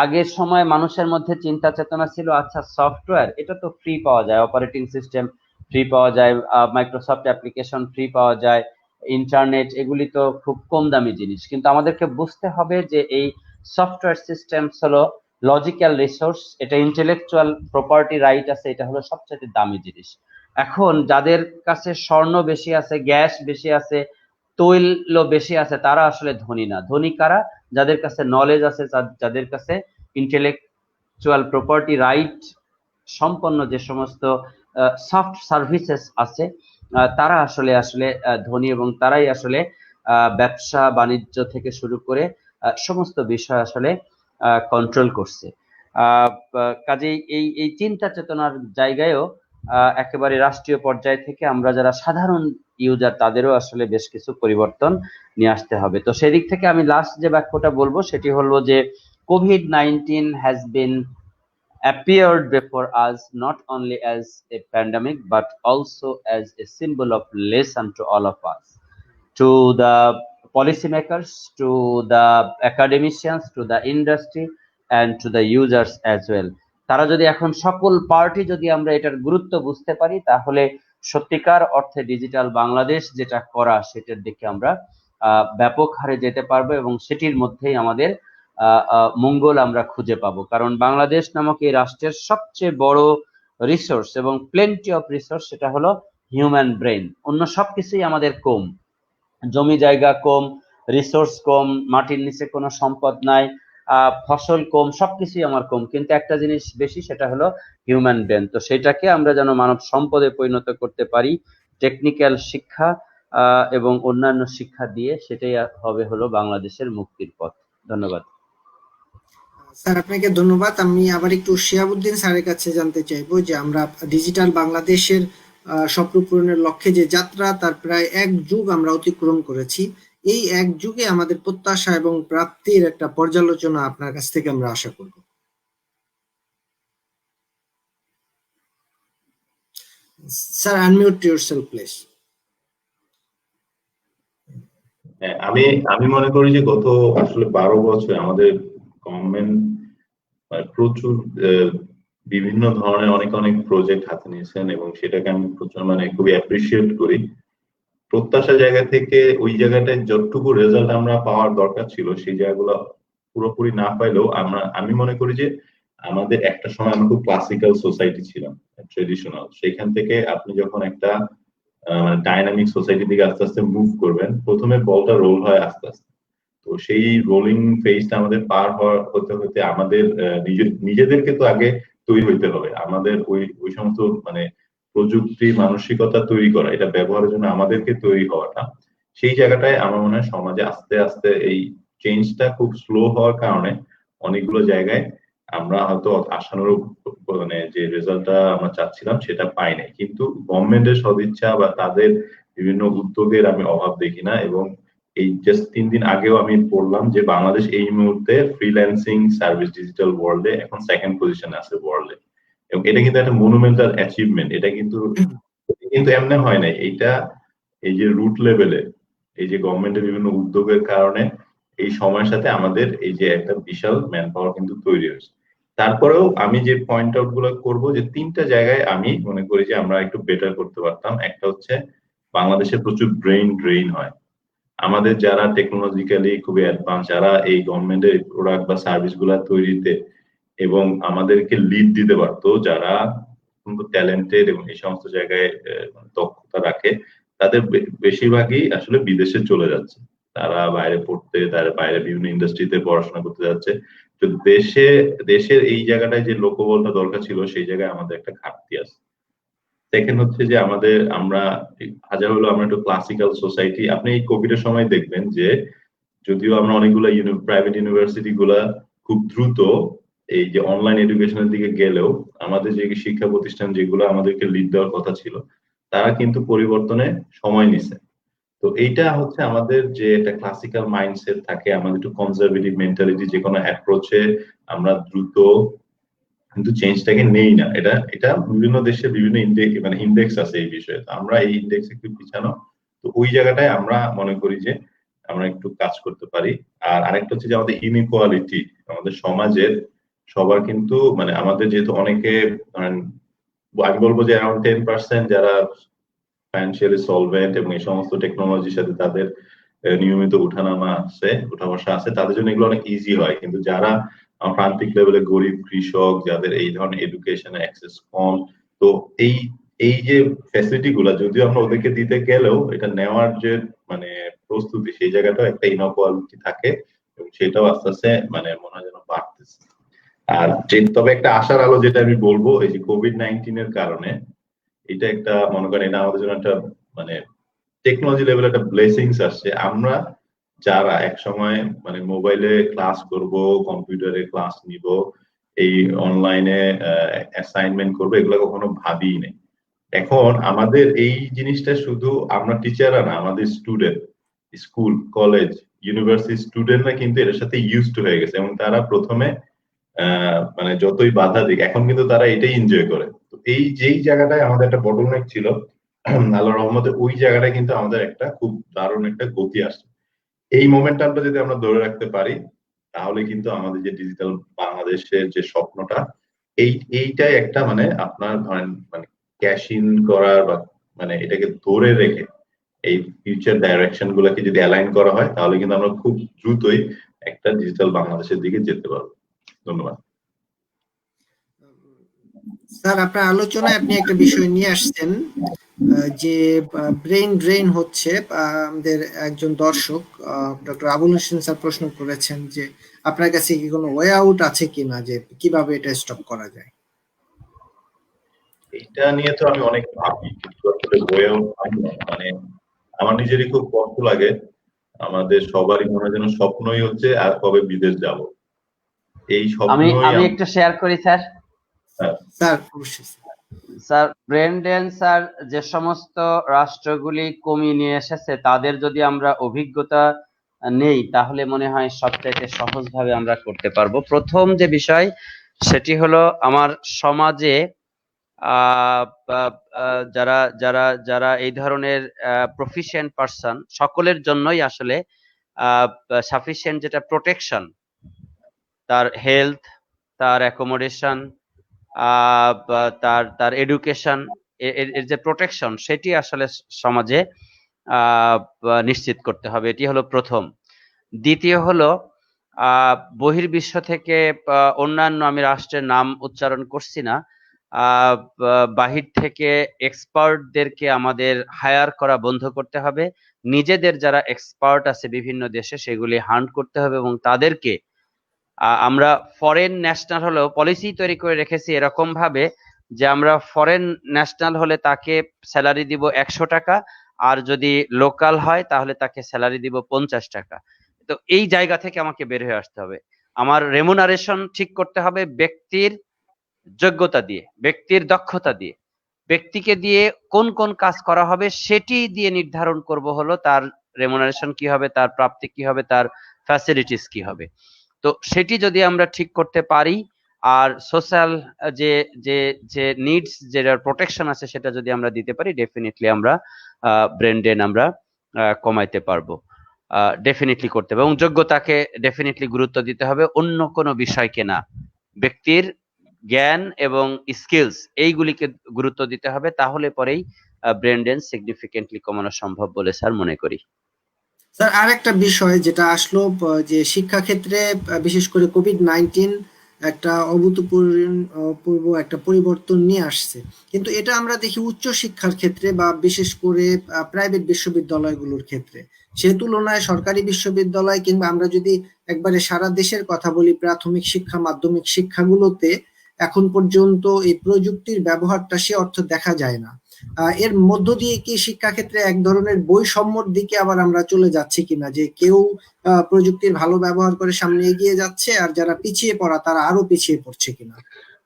আগের সময় মানুষের মধ্যে চিন্তা চেতনা ছিল, আচ্ছা সফটওয়্যার এটা তো ফ্রি পাওয়া যায়, অপারেটিং সিস্টেম ফ্রি পাওয়া যায়, মাইক্রোসফট অ্যাপ্লিকেশন ফ্রি পাওয়া যায়, ইন্টারনেট এগুলি তো খুব কম দামি জিনিস। কিন্তু আমাদেরকে বুঝতে হবে যে এই সফটওয়্যার সিস্টেমস হলো লজিক্যাল রিসোর্স, এটা ইন্টেলেকচুয়াল প্রপার্টি রাইট আছে, এটা হলো সবচেয়ে দামি জিনিস। এখন যাদের কাছে স্বর্ণ বেশি আছে, গ্যাস বেশি আছে, তৈল বেশি আছে, তারা আসলে ধনী না। ধনী কারা? যাদের কাছে নলেজ আছে, যাদের কাছে ইন্টেলেকচুয়াল প্রপার্টি রাইট সম্পন্ন যে সমস্ত সফট সার্ভিসেস আছে, তারা আসলে ধনী, এবং তারাই আসলে ব্যবসা বাণিজ্য থেকে শুরু করে সমস্ত বিষয় আসলে কন্ট্রোল করছে। কাজেই এই চিন্তা চেতনার জায়গায়ও একেবারে রাষ্ট্রীয় পর্যায় থেকে আমরা যারা সাধারণ ইউজার তাদেরও আসলে বেশ কিছু পরিবর্তন নিয়ে আসতে হবে। তো সেদিক থেকে আমি লাস্ট যে বাক্যটা বলবো সেটি হলো যে COVID-19 has been appeared before us not only as a pandemic but also as a symbol of lesson to all of us, to the policymakers, to the academicians, to the industry and to the users as well. তারা যদি এখন সকল party যদি আমরা এটার গুরুত্ব বুঝতে পারি, তাহলে সত্যিকার অর্থে ডিজিটাল বাংলাদেশ যেটা করা সেটার দিকে আমরা ব্যাপক হারে যেতে পারবো, এবং সেটির মধ্যেই আমাদের মঙ্গল আমরা খুঁজে পাবো। কারণ বাংলাদেশ নামক এই রাষ্ট্রের সবচেয়ে বড় রিসোর্স এবং প্লেন্টি অফ রিসোর্স সেটা হলো হিউম্যান ব্রেন। অন্য সবকিছুই আমাদের কম, জমি জায়গা কম, রিসোর্স কম, মাটির নিচে কোনো সম্পদ নাই, ফসল কম, সবকিছুই আমার কম, কিন্তু একটা জিনিস বেশি, সেটা হলো হিউম্যান ব্রেন। তো সেটাকে আমরা যেন মানব সম্পদে পরিণত করতে পারি টেকনিক্যাল শিক্ষা এবং অন্যান্য শিক্ষা দিয়ে, সেটাই হবে হলো বাংলাদেশের মুক্তির পথ। ধন্যবাদ স্যার, আপনাকে ধন্যবাদ। আমি আবার একটু শিহাবুদ্দিন স্যারের কাছে জানতে চাইবো যে আমরা ডিজিটাল বাংলাদেশের স্বপ্ন পূরণের লক্ষ্যে যে যাত্রা, তার প্রায় 1 যুগ আমরা অতিক্রম করেছি। এই 1 যুগে আমাদের প্রত্যাশা এবং প্রাপ্তির একটা পর্যালোচনা আপনার কাছ থেকে আমরা আশা করব। Sir, unmute yourself please. আমি মনে করি যে গত আসলে 12 বছর আমাদের গভর্নমেন্ট প্রচুর বিভিন্ন ধরনের অনেক প্রজেক্ট হাতে নিয়েছেন, এবং সেটাকে আমি প্রচুর খুবই অ্যাপ্রিসিয়েট করি। প্রত্যাশা জায়গা থেকে ওই জায়গাটায় যতটুকু রেজাল্ট আমরা পাওয়ার দরকার ছিল সেই জায়গাগুলো পুরোপুরি না পাইলেও আমি মনে করি যে আমাদের একটা সময় আমরা খুব ক্লাসিক্যাল সোসাইটি ছিলাম, ট্রেডিশনাল। সেখান থেকে আপনি যখন একটা ডাইনামিক সোসাইটির দিকে আস্তে আস্তে মুভ করবেন, প্রথমে বলটা রোল হয় আস্তে আস্তে। তো সেই রোলিং ফেজটা আমাদের পার হতে হতে আমাদের নিজেদেরকে তো আগে তৈরি হইতে হবে। আমাদের ওই সমস্ত প্রযুক্তি মানসিকতা তৈরি করা, এটা ব্যবহারের জন্য আমাদেরকে তৈরি হওয়াটা, সেই জায়গাটায় আমার মনে হয় সমাজে আস্তে আস্তে এই চেঞ্জটা খুব স্লো হওয়ার কারণে অনেকগুলো জায়গায় আমরা হয়তো আশানুরূপ যে রেজাল্টটা আমরা চাচ্ছিলাম সেটা পাই নাই। কিন্তু গভর্নমেন্টের সদিচ্ছা বা তাদের বিভিন্ন উদ্যোগের আমি অভাব দেখি না। এবং এই জাস্ট 3 দিন আগেও আমি পড়লাম যে বাংলাদেশ এই মুহূর্তে ফ্রিল্যান্সিং সার্ভিস ডিজিটাল ওয়ার্ল্ডে এখন 2nd পজিশনে আছে ওয়ার্ল্ডে, এবং এটা কিন্তু একটা মনুমেন্টাল অ্যাচিভমেন্ট। এটা কিন্তু এমনি হয় নাই, এইটা এই যে রুট লেভেলে এই যে গভর্নমেন্টের বিভিন্ন উদ্যোগের কারণে এই সময়ের সাথে আমাদের এই যে একটা বিশাল ম্যান পাওয়ার কিন্তু তৈরি হয়েছে। তারপরেও আমি যে পয়েন্ট আউট গুলো করবো, যে 3টা জায়গায় আমি মনে করি যে আমরা একটু বেটার করতে পারতাম। একটা হচ্ছে বাংলাদেশে প্রচুর ব্রেইন ড্রেইন হয়। আমাদের যারা টেকনোলজিক্যালি খুবই অ্যাডভান্স, যারা এই গভর্নমেন্টের প্রোডাক্ট বা সার্ভিস গুলা তৈরিতে এবং আমাদেরকে লিড দিতে পারতো যারা অত্যন্ত ট্যালেন্টেড এবং এই সমস্ত জায়গায় দক্ষতা রাখে, তাদের বেশিরভাগই আসলে বিদেশে চলে যাচ্ছে। তারা বাইরে পড়তে, তারা বাইরে বিভিন্ন ইন্ডাস্ট্রিতে পড়াশোনা করতে যাচ্ছে। তো দেশের এই জায়গাটায় যে লোকবলটা দরকার ছিল, সেই জায়গায় আমাদের একটা ঘাটতি আছে। সেকেন্ড হচ্ছে যে আমরা হাজার হলো আমরা একটু ক্লাসিক্যাল সোসাইটি। আপনি এই কোভিড এর সময় দেখবেন যে যদিও আমরা অনেকগুলো প্রাইভেট ইউনিভার্সিটি গুলা খুব দ্রুত এই যে অনলাইন এডুকেশনের দিকে গেলেও আমাদের যে শিক্ষা প্রতিষ্ঠান যেগুলো আমাদেরকে লিড দেওয়ার কথা ছিল, তারা কিন্তু পরিবর্তনে সময় নিছে। তো এইটা হচ্ছে আমাদের যে একটা ক্লাসিক্যাল মাইন্ডসেট থাকে, আমাদের একটু কনজারভেটিভ মেন্টালিটি, যে কোনো অ্যাপ্রোচে আমরা দ্রুত কিন্তু চেঞ্জটাকে নেই না। এটা বিভিন্ন দেশে বিভিন্ন ইন্ডেক্স আছে এই বিষয়ে, তো আমরা এই ইন্ডেক্স একটু পিছানো। তো ওই জায়গাটায় আমরা মনে করি যে আমরা একটু কাজ করতে পারি। আর আরেকটা হচ্ছে যে আমাদের ইনইকুয়ালিটি, আমাদের সমাজের সবার কিন্তু আমাদের যেহেতু অনেকে আমি বলবো যে অ্যারাউন্ড 10% যারা ফাইন্যান্সিয়ালি সলভেন্ট এবং এই সমস্ত টেকনোলজির সাথে তাদের নিয়মিত উঠা বসা আছে, তাদের জন্য এগুলো অনেক ইজি হয়। কিন্তু যারা প্রান্তিক লেভেলে গরিব কৃষক, যাদের এই ধরনের এডুকেশনে অ্যাক্সেস কম, তো এই যে ফ্যাসিলিটি গুলা যদিও আমরা ওদেরকে দিতে গেলেও এটা নেওয়ার যে প্রস্তুতি, সেই জায়গাটাও একটা ইনইকুয়ালিটি থাকে এবং সেটাও আস্তে আস্তে মনে হয় যেন বাড়তেছে। আর তবে একটা আশার আলো যেটা আমি বলবো, এই যে কোভিড-19 এর কারণে এটা একটা মনে করেন এটা আমাদের জন্য একটা টেকনোলজি লেভেলে একটা ব্লেসিংস আসছে। আমরা যারা এক সময় মোবাইলে ক্লাস করব, কম্পিউটারে ক্লাস নিব, এই অনলাইনে অ্যাসাইনমেন্ট করবো, এগুলো কখনো ভাবিই নেই। এখন আমাদের এই জিনিসটা শুধু আমরা টিচাররা না, আমাদের স্টুডেন্ট, স্কুল কলেজ ইউনিভার্সিটি স্টুডেন্টরা কিন্তু এর সাথে ইউজড হয়ে গেছে এবং তারা প্রথমে যতই বাধা দিক, এখন কিন্তু তারা এটাই এনজয় করে। তো এই যেই জায়গাটায় আমাদের একটা বটলনেক ছিল, আল্লাহর রহমতে ওই জায়গাটায় কিন্তু আমাদের একটা খুব দারুণ একটা গতি আসছে। এই মোমেন্টামটা যদি আমরা ধরে রাখতে পারি, তাহলে কিন্তু আমাদের যে ডিজিটাল বাংলাদেশের যে স্বপ্নটা, এইটাই একটা আপনার ধরেন ক্যাশ ইন করার বা এটাকে ধরে রেখে এই ফিউচার ডাইরেকশন গুলাকে যদি অ্যালাইন করা হয়, তাহলে কিন্তু আমরা খুব দ্রুতই একটা ডিজিটাল বাংলাদেশের দিকে যেতে পারবো। ধন্যবাদ। স্যার, আপনার আলোচনায় আপনি একটা বিষয় নিয়ে আসছেন যে ব্রেইন ড্রেন হচ্ছে। আমাদের একজন দর্শক ডক্টর আবুল হোসেন স্যার প্রশ্ন করেছেন যে আপনার কাছে কি কোনো ওয়ে আউট আছে কিনা, যে কিভাবে এটা স্টপ করা যায়। এটা নিয়ে তো আমি অনেক ভাবি, কিন্তু আসলে ওয়ে আউট আমার নিজেরই খুব কষ্ট লাগে। আমাদের সবারই মনে হয় যেন স্বপ্নই হচ্ছে আর কবে বিদেশ যাব, এই আমি স্বপ্নই একটু শেয়ার করি স্যার। স্যার অবশ্যই স্যার, ব্রেন ড্রেন স্যার যে সমস্ত রাষ্ট্রগুলি কমিয়ে নিয়ে এসেছে, তাদের যদি আমরা অভিজ্ঞতা নেই, তাহলে মনে হয় সবচাইতে সহজভাবে আমরা করতে পারবো। প্রথম যে বিষয়, সেটি হলো আমার সমাজে যারা যারা যারা এই ধরনের প্রফিশিয়েন্ট পারসন, সকলের জন্যই আসলে সাফিসিয়েন্ট যেটা প্রোটেকশন, তার হেলথ, তার অ্যাকোমোডেশন, তার তার এডুকেশন, এর যে প্রোটেকশন, সেটি আসলে সমাজে নিশ্চিত করতে হবে। এটি হলো প্রথম। দ্বিতীয় হলো বহির্বিশ্ব থেকে অন্যান্য, আমি রাষ্ট্রের নাম উচ্চারণ করছি না, বাহির থেকে এক্সপার্টদেরকে আমাদের হায়ার করা বন্ধ করতে হবে। নিজেদের যারা এক্সপার্ট আছে বিভিন্ন দেশে, সেগুলি হান্ট করতে হবে এবং তাদেরকে আমরা ফরেন ন্যাশনাল হলেও পলিসি তৈরি করে রেখেছি এরকম ভাবে যে আমরা ফরেন ন্যাশনাল হলে তাকে স্যালারি দিব 100 টাকা, আর যদি লোকাল হয় তাহলে তাকে স্যালারি দিব 50 টাকা। তো এই জায়গা থেকে আমাকে বের হয়ে আসতে হবে। আমার রেমুনারেশন ঠিক করতে হবে ব্যক্তির যোগ্যতা দিয়ে, ব্যক্তির দক্ষতা দিয়ে। ব্যক্তিকে দিয়ে কোন কোন কাজ করা হবে সেটি দিয়ে নির্ধারণ করব হলো তার রেমুনারেশন কি হবে, তার প্রাপ্তি কি হবে, তার ফ্যাসিলিটিস কি হবে। তো সেটি যদি আমরা ঠিক করতে পারি, আর সোশ্যাল যে যে যে নিডস, যেটা প্রোটেকশন আছে, সেটা যদি আমরা দিতে পারি, ডেফিনেটলি আমরা ব্রেন ড্রেন আমরা কমাইতে পারবো। ডেফিনেটলি করতে হবে এবং যোগ্যতাকে ডেফিনেটলি গুরুত্ব দিতে হবে, অন্য কোনো বিষয়কে না। ব্যক্তির জ্ঞান এবং স্কিলস এইগুলিকে গুরুত্ব দিতে হবে, তাহলে পরেই ব্রেন ড্রেন সিগনিফিকেন্টলি কমানো সম্ভব বলে স্যার মনে করি। স্যার, আর একটা বিষয় যেটা আসলো যে শিক্ষাক্ষেত্রে বিশেষ করে কোভিড-19 একটা অভূতপূর্ব একটা পরিবর্তন নিয়ে আসছে। কিন্তু এটা আমরা দেখি উচ্চশিক্ষার ক্ষেত্রে বা বিশেষ করে প্রাইভেট বিশ্ববিদ্যালয়গুলোর ক্ষেত্রে। সে তুলনায় সরকারি বিশ্ববিদ্যালয় কিংবা আমরা যদি একবারে সারা দেশের কথা বলি, প্রাথমিক শিক্ষা, মাধ্যমিক শিক্ষাগুলোতে এখন পর্যন্ত এই প্রযুক্তির ব্যবহারটা সে অর্থ দেখা যায় না। এর মধ্য দিয়ে কি শিক্ষাক্ষেত্রে এক ধরনের বৈষম্যর দিকে আবার আমরা চলে যাচ্ছি কিনা, যে কেউ প্রযুক্তির ভালো ব্যবহার করে সামনে এগিয়ে যাচ্ছে আর যারা পিছিয়ে পড়া তারা আরো পিছিয়ে পড়ছে কিনা?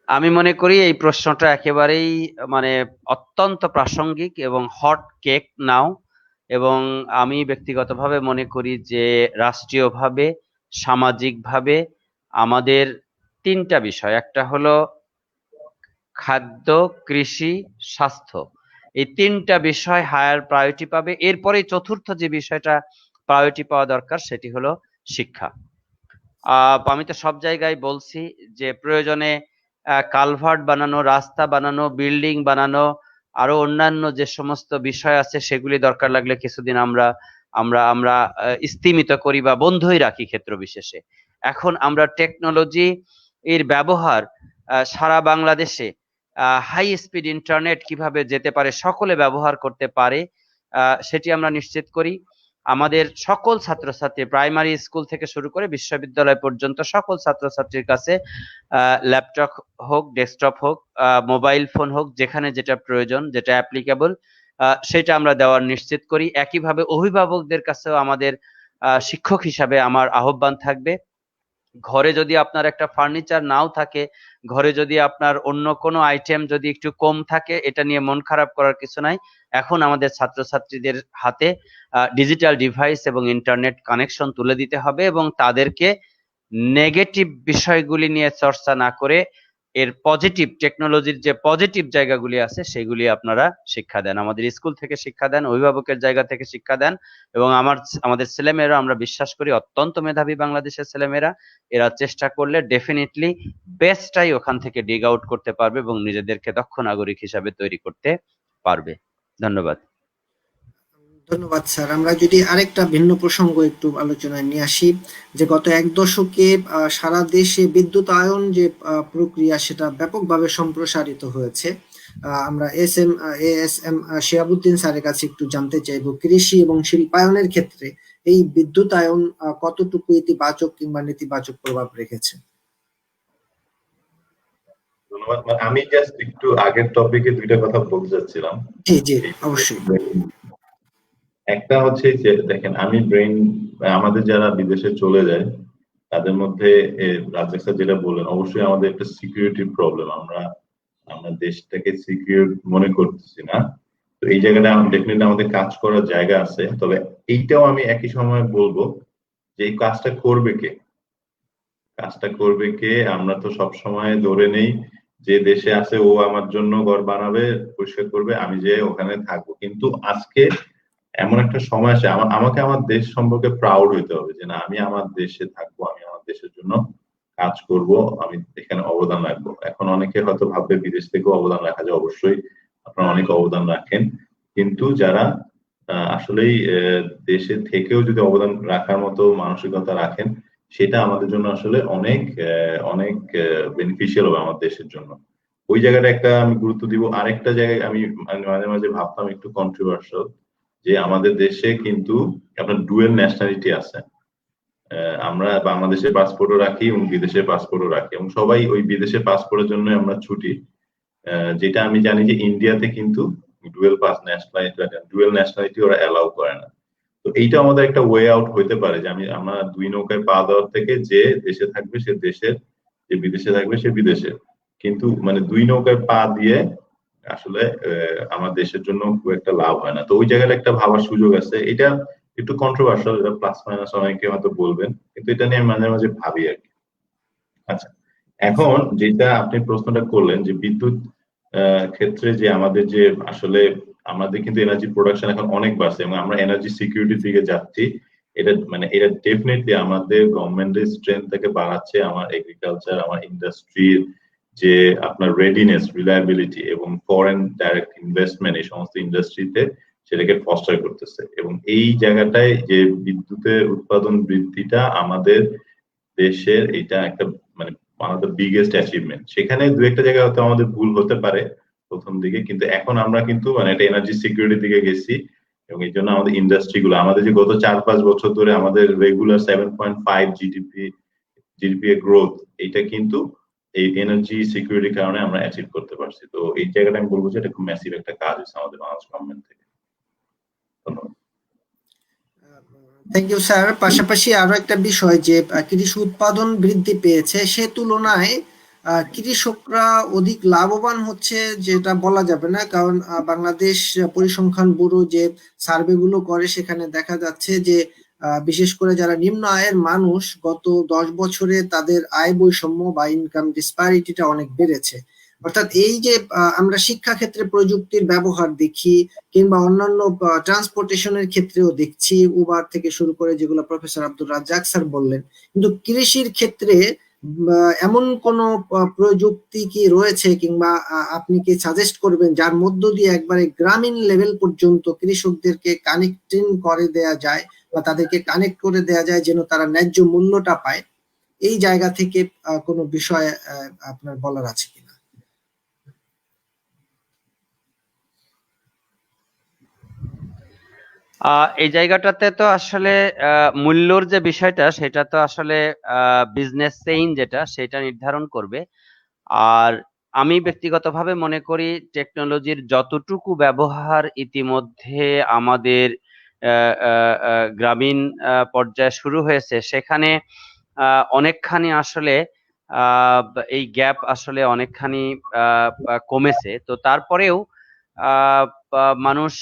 আমি মনে করি এই প্রশ্নটা একেবারেই মানে অত্যন্ত প্রাসঙ্গিক এবং হট কেক নাও। এবং আমি ব্যক্তিগতভাবে মনে করি যে রাষ্ট্রীয়ভাবে, সামাজিকভাবে আমাদের তিনটা বিষয়, একটা হলো খাদ্য, কৃষি, স্বাস্থ্য, এই তিনটা বিষয় হায়ার প্রায়োরিটি পাবে। এরপরে চতুর্থ যে বিষয়টা প্রায়োরিটি পাওয়া দরকার সেটি হলো শিক্ষা। আমি তো সব জায়গায় বলছি যে প্রয়োজনে কালভার্ট বানানো, রাস্তা বানানো, বিল্ডিং বানানো, আরো অন্যান্য যে সমস্ত বিষয় আছে সেগুলি দরকার লাগলে কিছুদিন আমরা আমরা আমরা স্তীমিত করি বা বন্ধই রাখি ক্ষেত্র বিশেষে। এখন আমরা টেকনোলজি এর ব্যবহার সারা বাংলাদেশে হাই স্পিড ইন্টারনেট কিভাবে যেতে পারে, সকলে ব্যবহার করতে পারে, সেটি আমরা নিশ্চিত করি। আমাদের সকল ছাত্রছাত্রী প্রাইমারি স্কুল থেকে শুরু করে বিশ্ববিদ্যালয় পর্যন্ত সকল ছাত্রছাত্রীর কাছে ল্যাপটপ হোক, ডেস্কটপ হোক, মোবাইল ফোন হোক, যেখানে যেটা প্রয়োজন, যেটা অ্যাপ্লিকেবল, সেটা আমরা দেওয়ার নিশ্চিত করি। একইভাবে অভিভাবকদের কাছেও আমাদের শিক্ষক হিসাবে আমার আহ্বান থাকবে, ঘরে যদি আপনার একটা ফার্নিচার নাও থাকে, ঘরে যদি আপনার অন্য কোনো আইটেম যদি একটু কম থাকে, এটা নিয়ে মন খারাপ করার কিছু নাই। এখন আমাদের ছাত্রছাত্রীদের হাতে ডিজিটাল ডিভাইস এবং ইন্টারনেট কানেকশন তুলে দিতে হবে এবং তাদেরকে নেগেটিভ বিষয়গুলি নিয়ে চর্চা না করে এর পজিটিভ, টেকনোলজির যে পজিটিভ জায়গাগুলি আছে সেগুলি আপনারা শিক্ষা দেন, আমাদের স্কুল থেকে শিক্ষা দেন, অভিভাবকের জায়গা থেকে শিক্ষা দেন। এবং আমাদের ছেলেমেয়েরা, আমরা বিশ্বাস করি অত্যন্ত মেধাবী বাংলাদেশের ছেলেমেয়েরা, এরা চেষ্টা করলে ডেফিনেটলি বেস্টটাই ওখান থেকে ডিগ আউট করতে পারবে এবং নিজেদেরকে দক্ষ নাগরিক হিসাবে তৈরি করতে পারবে। ধন্যবাদ। ধন্যবাদ স্যার। আমরা যদি আরেকটা ভিন্ন প্রসঙ্গ একটু আলোচনায় নিয়ে আসি, যে গত এক দশকে সারা দেশে বিদ্যুতায়ন যে প্রক্রিয়া সেটা ব্যাপকভাবে সম্প্রসারিত হয়েছে। আমরা এএসএম শিহাবুদ্দিন স্যারের কাছে একটু জানতে চাইবো, কৃষি এবং শিল্পায়নের ক্ষেত্রে এই বিদ্যুতায়ন কতটুকু ইতিবাচক কিংবা নেতিবাচক প্রভাব রেখেছে? ধন্যবাদ। আমি জাস্ট একটু আগের টপিকে দুইটা কথা বলতে চাচ্ছিলাম। জি জি, অবশ্যই। একটা হচ্ছে যে দেখেন, আমি আমাদের যারা বিদেশে চলে যায় তাদের মধ্যে রাজ্জাক স্যার যেটা বললেন, অবশ্যই আমাদের একটা সিকিউরিটি প্রবলেম, আমরা দেশটাকে সিকিউর মনে করতেছি না। তো এই জায়গাটা ডেফিনেটলি আমাদের কাজ করার জায়গা আছে। তবে এইটাও আমি একই সময় বলবো যে এই কাজটা করবে কে, কাজটা করবে কে। আমরা তো সব সময় ধরে নেই যে দেশে আছে ও আমার জন্য ঘর বানাবে, পরিষ্কার করবে, আমি যে ওখানে থাকবো। কিন্তু আজকে এমন একটা সময় আসে, আমাকে আমার দেশ সম্পর্কে প্রাউড হইতে হবে যে না, আমি আমার দেশে থাকবো, আমি আমার দেশের জন্য কাজ করব, আমি এখানে অবদান রাখবো। এখন অনেকে হয়তো ভাববে বিদেশ থেকেও অবদান রাখা যায়, অবশ্যই আপনারা অনেক অবদান রাখেন, কিন্তু যারা আসলেই দেশে থেকেও যদি অবদান রাখার মতো মানসিকতা রাখেন, সেটা আমাদের জন্য আসলে অনেক অনেক বেনিফিশিয়াল হবে আমার দেশের জন্য। ওই জায়গাটা একটা আমি গুরুত্ব দিব। আরেকটা জায়গায় আমি মাঝে মাঝে ভাবতাম একটু কন্ট্রোভার্সিয়াল, যে আমাদের দেশে কিন্তু আপনার ডুয়েল ন্যাশনালিটি আছে। আমরা বাংলাদেশের পাসপোর্টও রাখি এবং বিদেশের পাসপোর্টও রাখি, এবং সবাই ওই বিদেশের পাসপোর্টের জন্য আমরা ছুটি। যেটা আমি জানি যে ইন্ডিয়াতে কিন্তু ডুয়েল ন্যাশনালিটি ওরা অ্যালাউ করে না। তো এইটা আমাদের একটা ওয়ে আউট হইতে পারে, যে আমরা দুই নৌকায় পা দেওয়ার থেকে যে দেশে থাকবে সে দেশের, যে বিদেশে থাকবে সে বিদেশের, কিন্তু মানে দুই নৌকায় পা দিয়ে আসলে আমার দেশের জন্য খুব একটা লাভ হয় না। তো ওই জায়গায় একটা ভাবার সুযোগ আছে। এটা একটু কন্ট্রোভার্সিয়াল, এটা প্লাস মাইনাস অনেকে হয়তো বলবেন, কিন্তু এটা নিয়ে মাঝে মাঝে ভাবি আর কি। আচ্ছা, এখন যেটা আপনি প্রশ্নটা করলেন যে বিদ্যুৎ ক্ষেত্রে যে আমাদের যে আসলে আমাদের কিন্তু এনার্জি প্রোডাকশন এখন অনেক বাড়ছে এবং আমরা এনার্জি সিকিউরিটির দিকে যাচ্ছি। এটা ডেফিনেটলি আমাদের গভর্নমেন্টের স্ট্রেংথটাকে বাড়াচ্ছে, আমার এগ্রিকালচার, আমার ইন্ডাস্ট্রির যে আপনার রেডিনেস, রিলায়েবিলিটি এবং ফরেন ডাইরেক্ট ইনভেস্টমেন্ট এই সমস্ত ইন্ডাস্ট্রিতে সেটাকে ফস্টার করতেছে। এবং এই জায়গাটায় যে বিদ্যুতের উৎপাদন বৃদ্ধিটা আমাদের দেশের, এটা একটা মানে one of the biggest achievement. সেখানে দু একটা জায়গায় হয়তো আমাদের ভুল হতে পারে প্রথম দিকে, কিন্তু এখন আমরা কিন্তু মানে একটা এনার্জি সিকিউরিটির দিকে গেছি, এবং এই জন্য আমাদের ইন্ডাস্ট্রি গুলো, আমাদের যে গত 4-5 বছর ধরে আমাদের রেগুলার 7.5 জিডিপি এর গ্রোথ, এটা কিন্তু এই এনার্জি সিকিউরিটির কারণে আমরা অ্যাচিভ করতে পারছি। তো এই জায়গাটা আমি বলবো যে এটা খুব ম্যাসিভ একটা কাজ হচ্ছে আমাদের বাংলাদেশ গভর্নমেন্ট থেকে। ধন্যবাদ। Thank you sir. পাশাপাশি আরো একটা বিষয় যে কৃষি উৎপাদন বৃদ্ধি পেয়েছে, সে তুলনায় কৃষকরা অধিক লাভবান হচ্ছে যেটা বলা যাবে না, কারণ বাংলাদেশ পরিসংখ্যান ব্যুরো যে সার্ভে গুলো করে সেখানে দেখা যাচ্ছে যে বিশেষ করে যারা নিম্ন আয়ের মানুষ, গত 10 বছরে তাদের আয় বৈষম্য বা ইনকাম ডিসপ্যারিটিটা অনেক বেড়েছে। অর্থাৎ এই যে আমরা শিক্ষা ক্ষেত্রে প্রযুক্তির ব্যবহার দেখি, কিংবা অন্যান্য ট্রান্সপোর্টেশনের ক্ষেত্রেও দেখছি, উবার থেকে শুরু করে যেগুলো প্রফেসর আব্দুর রাজ্জাক স্যার বললেন, কিন্তু কৃষির ক্ষেত্রে এমন কোন প্রযুক্তি কি রয়েছে, কিংবা আপনি কি সাজেস্ট করবেন যার মধ্য দিয়ে একবারে গ্রামীণ লেভেল পর্যন্ত কৃষকদেরকে কানেক্টিং করে দেয়া যায়, বা তাদেরকে কানেক্ট করে দেয়া যায় যেন তারা ন্যায্য মূল্যটা পায়? এই জায়গা থেকে কোনো বিষয় আপনার বলার আছে কিনা? এই জায়গাটাতে তো আসলে মূল্যর যে বিষয়টা সেটা তো আসলে বিজনেস সেইন যেটা সেটা নির্ধারণ করবে। আর আমি ব্যক্তিগতভাবে মনে করি টেকনোলজির যতটুকু ব্যবহার ইতিমধ্যে আমাদের গ্রামীণ পর্যায়ে শুরু হয়েছে, সেখানে অনেকখানি আসলে এই গ্যাপ আসলে অনেকখানি কমেছে। তো তারপরেও মানুষ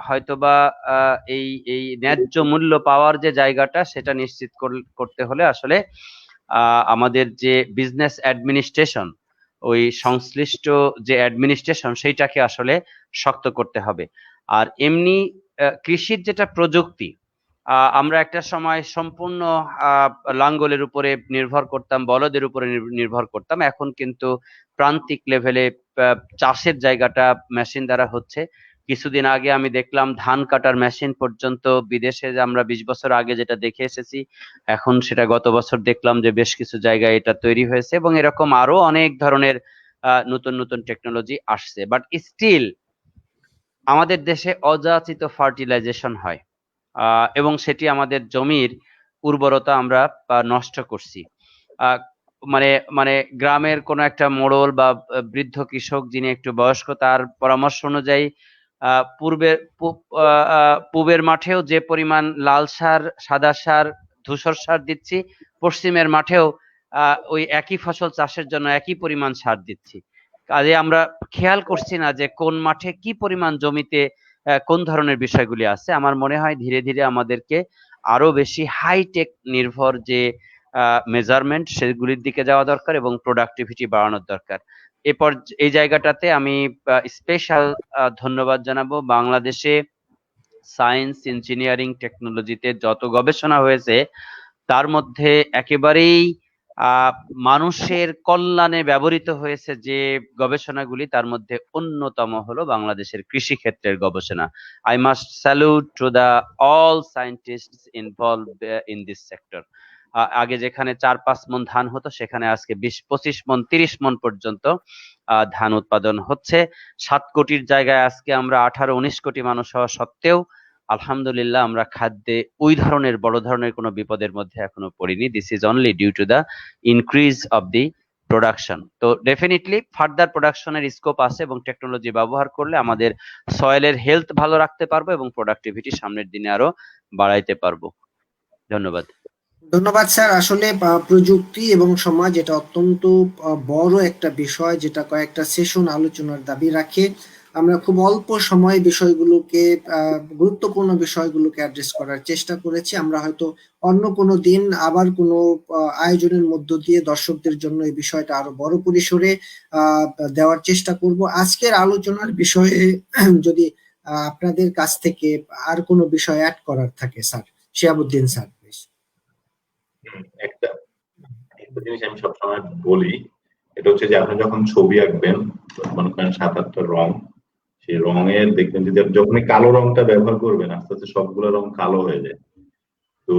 হয়তোবা এই এই ন্যায্য মূল্য পাওয়ার যে জায়গাটা সেটা নিশ্চিত করতে হলে আসলে আমাদের যে বিজনেস অ্যাডমিনিস্ট্রেশন, ওই সংশ্লিষ্ট যে অ্যাডমিনিস্ট্রেশন সেইটাকে আসলে শক্ত করতে হবে। আর এমনি কৃষির যেটা প্রযুক্তি, আমরা একটা সময় সম্পূর্ণ লাঙ্গলের উপরে নির্ভর করতাম, বলদের উপরে নির্ভর করতাম। এখন কিন্তু প্রান্তিক লেভেলে চাষের জায়গাটা মেশিন দ্বারা হচ্ছে। কিছুদিন আগে আমি দেখলাম ধান কাটার মেশিন পর্যন্ত বিদেশে, যে আমরা 20 বছর আগে যেটা দেখে এসেছি, এখন সেটা গত বছর দেখলাম যে বেশ কিছু জায়গায় এটা তৈরি হয়েছে, এবং এরকম আরো অনেক ধরনের নতুন নতুন টেকনোলজি আসছে। বাট স্টিল আমাদের দেশে অযাচিত ফার্টিলাইজেশন হয়, এবং সেটি আমাদের জমির উর্বরতা আমরা নষ্ট করছি। মানে মানে গ্রামের কোন একটা মোড়ল বা বৃদ্ধ কৃষক যিনি একটু বয়স্ক, তার পরামর্শ অনুযায়ী পূবের মাঠেও যে পরিমাণ লাল সার, সাদা সার, ধূসর সার দিচ্ছি, পশ্চিমের মাঠেও ওই একই ফসল চাষের জন্য একই পরিমাণ সার দিচ্ছি। কাজে আমরা খেয়াল করছি না যে কোন মাঠে কি পরিমাণ জমিতে কোন ধরনের বিষয়গুলি আছে। আমার মনে হয় ধীরে ধীরে আমাদেরকে আরো বেশি হাইটেক নির্ভর যে মেজারমেন্ট সেগুলির দিকে যাওয়া দরকার, এবং প্রোডাক্টিভিটি বাড়ানোর দরকার। এরপর এই জায়গাটাতে আমি স্পেশাল ধন্যবাদ জানাবো বাংলাদেশে সায়েন্স, ইঞ্জিনিয়ারিং, টেকনোলজিতে যত গবেষণা হয়েছে তার মধ্যে একেবারেই মানুষের কল্যাণে ব্যবহৃত হয়েছে যে গবেষণাগুলি, তার মধ্যে অন্যতম হলো বাংলাদেশের কৃষি ক্ষেত্রের গবেষণা। I must salute to the all scientist involve in this sector. আগে যেখানে 4-5 মণ ধান হতো, সেখানে আজকে 20-25 মণ, 30 মণ পর্যন্ত ধান উৎপাদন হচ্ছে। 7 কোটির জায়গায় আজকে আমরা 18-19 কোটি মানুষ হওয়া সত্ত্বেও আলহামদুলিল্লাহ আমরা খাদ্যে ওই ধরনের বড় ধরনের কোনো বিপদের মধ্যে এখনো পড়িনি। This is only due to the increase of the production. তো ডেফিনেটলি ফার্দার প্রোডাকশনের স্কোপ আছে, এবং টেকনোলজি ব্যবহার করলে আমাদের সয়েলের হেলথ ভালো রাখতে পারবো এবং প্রোডাক্টিভিটি সামনের দিনে আরো বাড়াইতে পারবো। ধন্যবাদ। ধন্যবাদ স্যার। আসলে প্রযুক্তি এবং সমাজ এটা অত্যন্ত বড় একটা বিষয়, যেটা কয়েকটা সেশন আলোচনার দাবি রাখে। আমরা খুব অল্প সময়ে বিষয়গুলোকে, গুরুত্বপূর্ণ বিষয়গুলোকে অ্যাড্রেস করার চেষ্টা করেছি। আমরা হয়তো অন্য কোনো দিন আবার কোনো আয়োজনের মধ্য দিয়ে দর্শকদের জন্য এই বিষয়টা আরো বড় পরিসরে দেওয়ার চেষ্টা করব। আজকের আলোচনার বিষয়ে যদি আপনাদের কাছ থেকে আর কোনো বিষয় অ্যাড করার থাকে স্যার, শিহাবুদ্দিন স্যার। একটা জিনিস আমি সবসময় বলি, এটা হচ্ছে যে আপনি যখন ছবি আঁকবেন, মনে করেন 7-8টা রং, সেই রঙের দেখবেন যে যখনই কালো রংটা ব্যবহার করবেন আস্তে আস্তে সবগুলো রং কালো হয়ে যায়। তো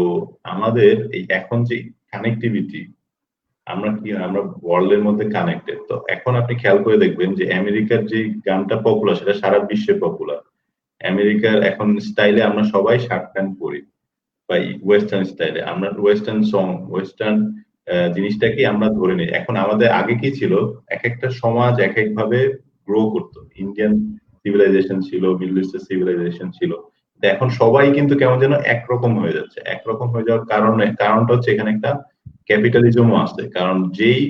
আমাদের এই এখন যে কানেক্টিভিটি, আমরা ওয়ার্ল্ডের মধ্যে কানেক্টেড। তো এখন আপনি খেয়াল করে দেখবেন যে আমেরিকার যে গানটা পপুলার সেটা সারা বিশ্বে পপুলার। আমেরিকার এখন স্টাইলে আমরা সবাই শার্ট প্যান্ট পরি, বা ওয়েস্টার্ন স্টাইলে আমরা ওয়েস্টার্ন সং, ওয়েস্টার্ন জিনিসটাকে আমরা ধরে নিই। এখন আমাদের আগে কি ছিল, এক একটা সমাজ এক এক ভাবে গ্রো করতো। ইন্ডিয়ান সিভিলাইজেশন ছিল, মিডল ইস্টের সিভিলাইজেশন ছিল। তো এখন সবাই কিন্তু কেমন যেন একরকম হয়ে যাচ্ছে। একরকম হয়ে যাওয়ার কারণটা হচ্ছে এখানে একটা ক্যাপিটালিজমও আছে। কারণ যেই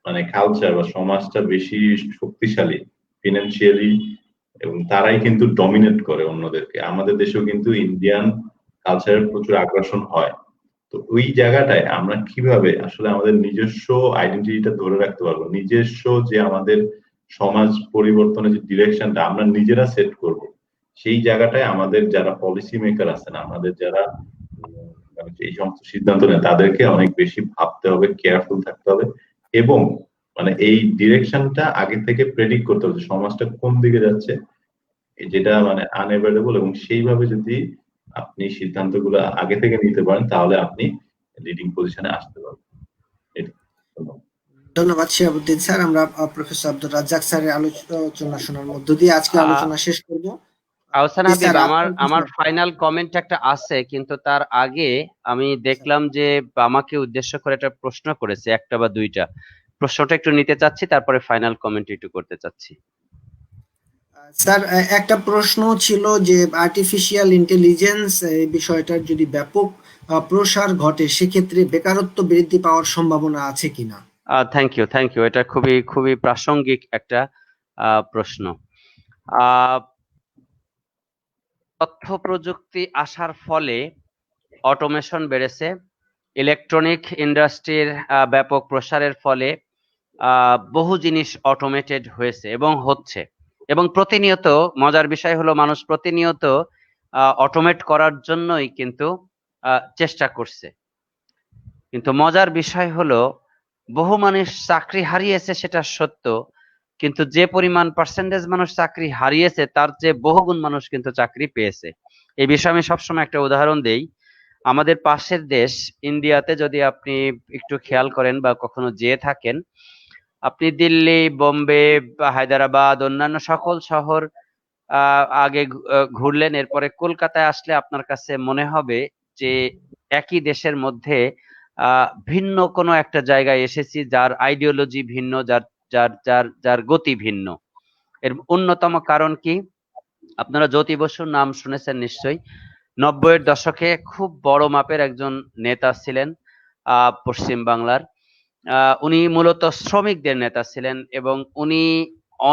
মানে কালচার বা সমাজটা বেশি শক্তিশালী ফিনান্সিয়ালি, এবং তারাই কিন্তু ডমিনেট করে অন্যদেরকে। আমাদের দেশেও কিন্তু ইন্ডিয়ান কালচারের প্রচুর আগ্রাসন হয়। তো ওই জায়গাটায় আমরা কিভাবে আসলে আমাদের নিজস্ব আইডেন্টিটিটা ধরে রাখতে পারবো, নিজস্ব যে আমাদের সমাজ পরিবর্তনের যে ডিরেকশনটা আমরা নিজেরা সেট করব, সেই জায়গাটায় আমাদের যারা পলিসি মেকার আছেন, আমাদের যারা এই সমস্ত সিদ্ধান্ত নেয়, তাদেরকে অনেক বেশি ভাবতে হবে, কেয়ারফুল থাকতে হবে, এবং মানে এই ডিরেকশনটা আগে থেকে প্রেডিক্ট করতে হবে যে সমাজটা কোন দিকে যাচ্ছে, যেটা মানে আনএভয়েডেবল, এবং সেইভাবে যদি আপনি সিদ্ধান্তগুলো আগে থেকে নিতে পারেন তাহলে আপনি লিডিং পজিশনে আসতে পারবেন। ধন্যবাদ। ধন্যবাদ শিহাবুদ্দিন স্যার। আমরা প্রফেসর আব্দুর রাজ্জাক স্যারের আলোচনা শোনার মধ্য দিয়ে আজকে আলোচনা শেষ করব। আহসান জি হাবিব, স্যার, আমার আপনার আমার কিছু- ফাইনাল কমেন্ট একটা আছে, কিন্তু তার আগে আমি দেখলাম যে আমাকে উদ্দেশ্য করে একটা প্রশ্ন করেছে, একটা বা দুইটা। প্রশ্নটা একটু নিতে চাচ্ছি, তারপরে ফাইনাল কমেন্ট একটু করতে চাচ্ছি। স্যার, একটা প্রশ্ন ছিল যে আর্টিফিশিয়াল ইন্টেলিজেন্স এই বিষয়টার যদি ব্যাপক প্রসার ঘটে সেক্ষেত্রে বেকারত্ব বৃদ্ধি পাওয়ার সম্ভাবনা আছে কিনা। থ্যাংক ইউ, এটা খুবই খুবই প্রাসঙ্গিক একটা প্রশ্ন। আহ, তথ্য প্রযুক্তি আসার ফলে অটোমেশন বেড়েছে, ইলেকট্রনিক ইন্ডাস্ট্রির ব্যাপক প্রসারের ফলে বহু জিনিস অটোমেটেড হয়েছে এবং হচ্ছে, এবং প্রতিনিয়ত মজার বিষয় হলো মানুষ প্রতিনিয়ত অটোমেট করার জন্যই কিন্তু চেষ্টা করছে। কিন্তু মজার বিষয় হলো বহু মানুষ চাকরি হারিয়েছে, সেটা সত্য, কিন্তু যে পরিমাণ পার্সেন্টেজ মানুষ চাকরি হারিয়েছে তার চেয়ে বহুগুণ মানুষ কিন্তু চাকরি পেয়েছে। এই বিষয়ে আমি সবসময় একটা উদাহরণ দেই। আমাদের পাশের দেশ ইন্ডিয়াতে যদি আপনি একটু খেয়াল করেন বা কখনো যেয়ে থাকেন, আপনি দিল্লি, বোম্বে, বা হায়দ্রাবাদ, অন্যান্য সকল শহর আগে ঘুরলেন, এরপরে কলকাতায় আসলে আপনার কাছে মনে হবে যে একই দেশের মধ্যে ভিন্ন কোনো একটা জায়গায় এসেছি, যার আইডিওলজি ভিন্ন, যার যার যার যার গতি ভিন্ন। এর অন্যতম কারণ কি? আপনারা জ্যোতি বসুর নাম শুনেছেন নিশ্চয়ই। 90-এর দশকে খুব বড় মাপের একজন নেতা ছিলেন পশ্চিম বাংলার। উনি মূলত শ্রমিকদের নেতা ছিলেন এবং উনি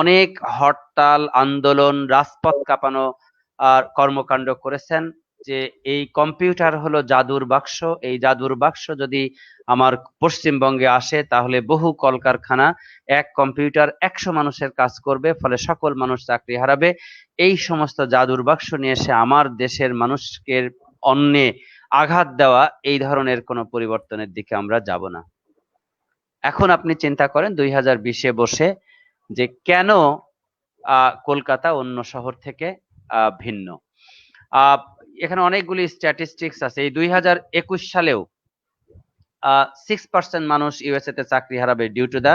অনেক হরতাল, আন্দোলন, রাজপথ কাঁপানো আর কর্মকাণ্ড করেছেন। যে এই কম্পিউটার হলো জাদুর বাক্স, এই জাদুর বাক্স যদি আমার পশ্চিমবঙ্গে আসে তাহলে বহু কলকারখানা, এক কম্পিউটার 100 মানুষের কাজ করবে, ফলে সকল মানুষ চাকরি হারাবে। এই সমস্ত জাদুর বাক্স নিয়ে এসে আমার দেশের মানুষকে অন্যে আঘাত দেওয়া, এই ধরনের কোনো পরিবর্তনের দিকে আমরা যাব না। এখন আপনি চিন্তা করেন 2020-এ বসে যে কেন কলকাতা অন্য শহর থেকে ভিন্ন। আহ, এখানে অনেকগুলি স্ট্যাটিস্টিক্স আছে। এই 2021 সালেও 6% মানুষ ইউএসএ তে চাকরি হারাবে due to the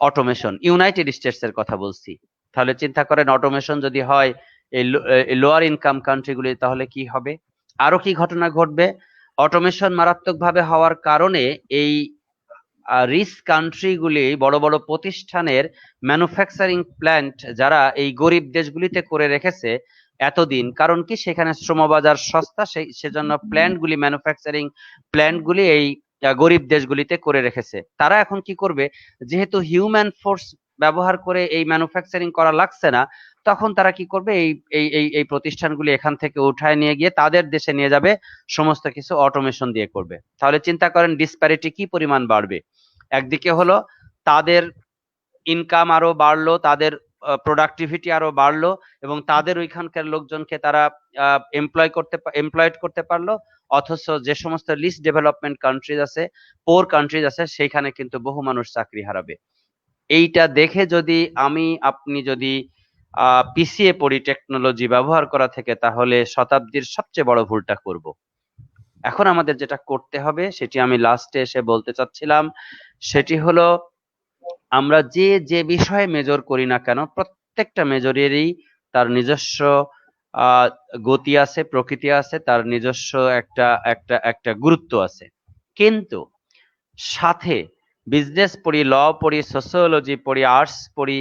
automation. United States এর কথা বলছি। তাহলে চিন্তা করেন অটোমেশন যদি হয় এই লোয়ার ইনকাম কান্ট্রিগুলি, তাহলে কি হবে? আরো কি ঘটনা ঘটবে? অটোমেশন মারাত্মকভাবে হওয়ার কারণে এই রিচ কান্ট্রিগুলি, বড় বড় প্রতিষ্ঠানের ম্যানুফ্যাকচারিং প্ল্যান্ট যারা এই গরিব দেশগুলিতে করে রেখেছে এতদিন, কারণ কি সেখানে শ্রমবাজার সস্তা, সেজন্য প্ল্যান্টগুলি, ম্যানুফ্যাকচারিং প্ল্যান্টগুলি এই গরিব দেশগুলিতে করে রেখেছে। তারা এখন কি করবে? যেহেতু হিউম্যান ফোর্স ব্যবহার করে এই ম্যানুফ্যাকচারিং করা লাগছে না, তখন তারা কি করবে? এই এই এই এই প্রতিষ্ঠানগুলি এখান থেকে উঠায় নিয়ে গিয়ে তাদের দেশে নিয়ে যাবে, সমস্ত কিছু অটোমেশন দিয়ে করবে। তাহলে চিন্তা করেন ডিসপ্যারিটি কি পরিমাণ বাড়বে। একদিকে হলো তাদের ইনকাম আরো বাড়লো, তাদের প্রোডাক্টিভিটি আরো বাড়লো, এবং তাদের ওইখানকার লোকজনকে তারা এমপ্লয়েড করতে পারলো। অথচ যে সমস্ত লিস্ট ডেভেলপমেন্ট কান্ট্রিজ আছে, পোর কান্ট্রিজ আছে, সেইখানে কিন্তু বহু মানুষ চাকরি হারাবে। এইটা দেখে যদি আপনি যদি পিছিয়ে পড়ি টেকনোলজি ব্যবহার করা থেকে, তাহলে শতাব্দীর সবচেয়ে বড় ভুলটা করব। এখন আমাদের যেটা করতে হবে সেটি আমি লাস্টে এসে বলতে চাচ্ছিলাম, সেটি হলো আমরা যে যে বিষয়ে মেজর করি না কেন প্রত্যেকটা মেজরেরই তার নিজস্ব আহ গতি আছে, প্রকৃতি আছে, তার নিজস্ব একটা একটা একটা গুরুত্ব আছে। কিন্তু সাথে বিজনেস পড়ি, ল পড়ি, সোসিওলজি পড়ি, আর্টস পড়ি,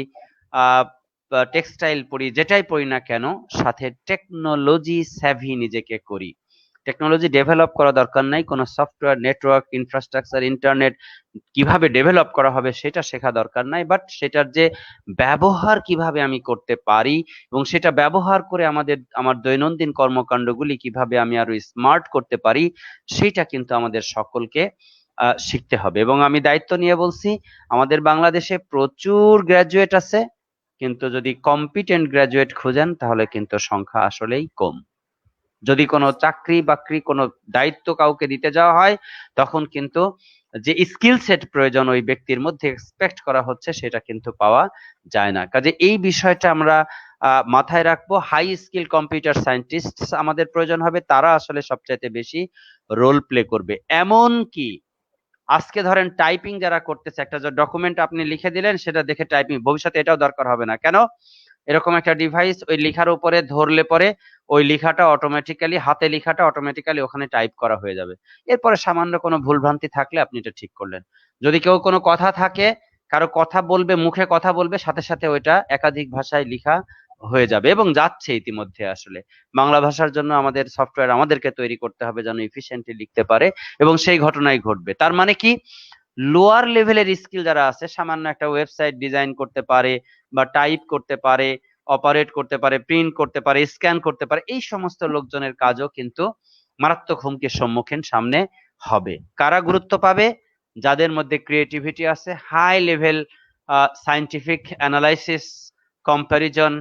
টেক্সটাইল পড়ি, যেটাই পড়ি না কেন সাথে টেকনোলজি স্যাভি নিজেকে করি। টেকনোলজি ডেভেলপ করা দরকার নাই, কোনো সফটওয়্যার, নেটওয়ার্ক, ইনফ্রাস্ট্রাকচার, ইন্টারনেট কিভাবে ডেভেলপ করা হবে সেটা শেখা দরকার নাই, বাট সেটার যে ব্যবহার কিভাবে আমি করতে পারি এবং সেটা ব্যবহার করে আমার দৈনন্দিন কর্মকাণ্ডগুলি কিভাবে আমি আরো স্মার্ট করতে পারি সেটা কিন্তু আমাদের সকলকে শিখতে হবে। এবং আমি দায়িত্ব নিয়ে বলছি, আমাদের বাংলাদেশে প্রচুর গ্রাজুয়েট আছে, কিন্তু যদি কম্পিটেন্ট গ্রাজুয়েট খুঁজেন তাহলে কিন্তু সংখ্যা আসলেই কম। যদি কোনো চাকরি বাকরি কোনো দায়িত্ব কাউকে দিতে যাওয়া হয় তখন কিন্তু যে স্কিল সেট প্রয়োজন ওই ব্যক্তির মধ্যে এক্সপেক্ট করা হচ্ছে সেটা কিন্তু পাওয়া যায় না। কাজে এই বিষয়টা আমরা মাথায় রাখবো। হাই স্কিল কম্পিউটার সায়েন্টিস্ট আমাদের প্রয়োজন হবে, তারা আসলে সবচাইতে বেশি রোল প্লে করবে। এমন কি আজকে ধরেন টাইপিং যারা করতেছে, একটা ডকুমেন্ট আপনি লিখে দিলেন সেটা দেখে টাইপিং, ভবিষ্যতে এটাও দরকার হবে না। কেন? এরকম একটা ডিভাইস ওই লেখার উপরে ধরলে পরে ওই লেখাটা অটোমেটিক্যালি, হাতে লেখাটা অটোমেটিক্যালি ওখানে টাইপ করা হয়ে যাবে। এরপরে সামান্য কোনো ভুলভ্রান্তি থাকলে আপনি এটা ঠিক করলেন। যদি কেউ কোনো কথা থাকে, কারো কথা বলবে, মুখে কথা বলবে, সাথে সাথে ওইটা একাধিক ভাষায় লেখা হয়ে যাবে এবং যাচ্ছে ইতিমধ্যে। আসলে বাংলা ভাষার জন্য আমাদের সফটওয়্যার আমাদেরকে তৈরি করতে হবে যেন এফিশিয়েন্টলি লিখতে পারে এবং সেই ঘটনাই ঘটবে। তার মানে কি, লোয়ার লেভেলের স্কিল যারা আছে, সামান্য একটা ওয়েবসাইট ডিজাইন করতে পারে বা টাইপ করতে পারে, অপারেট করতে পারে, প্রিন্ট করতে পারে, স্ক্যান করতে পারে, এই সমস্ত লোকজনের কাজও কিন্তু মারাত্মক হুমকির সম্মুখীন সামনে হবে। কারা গুরুত্ব পাবে? যাদের মধ্যে ক্রিয়েটিভিটি আছে, high level scientific analysis, comparison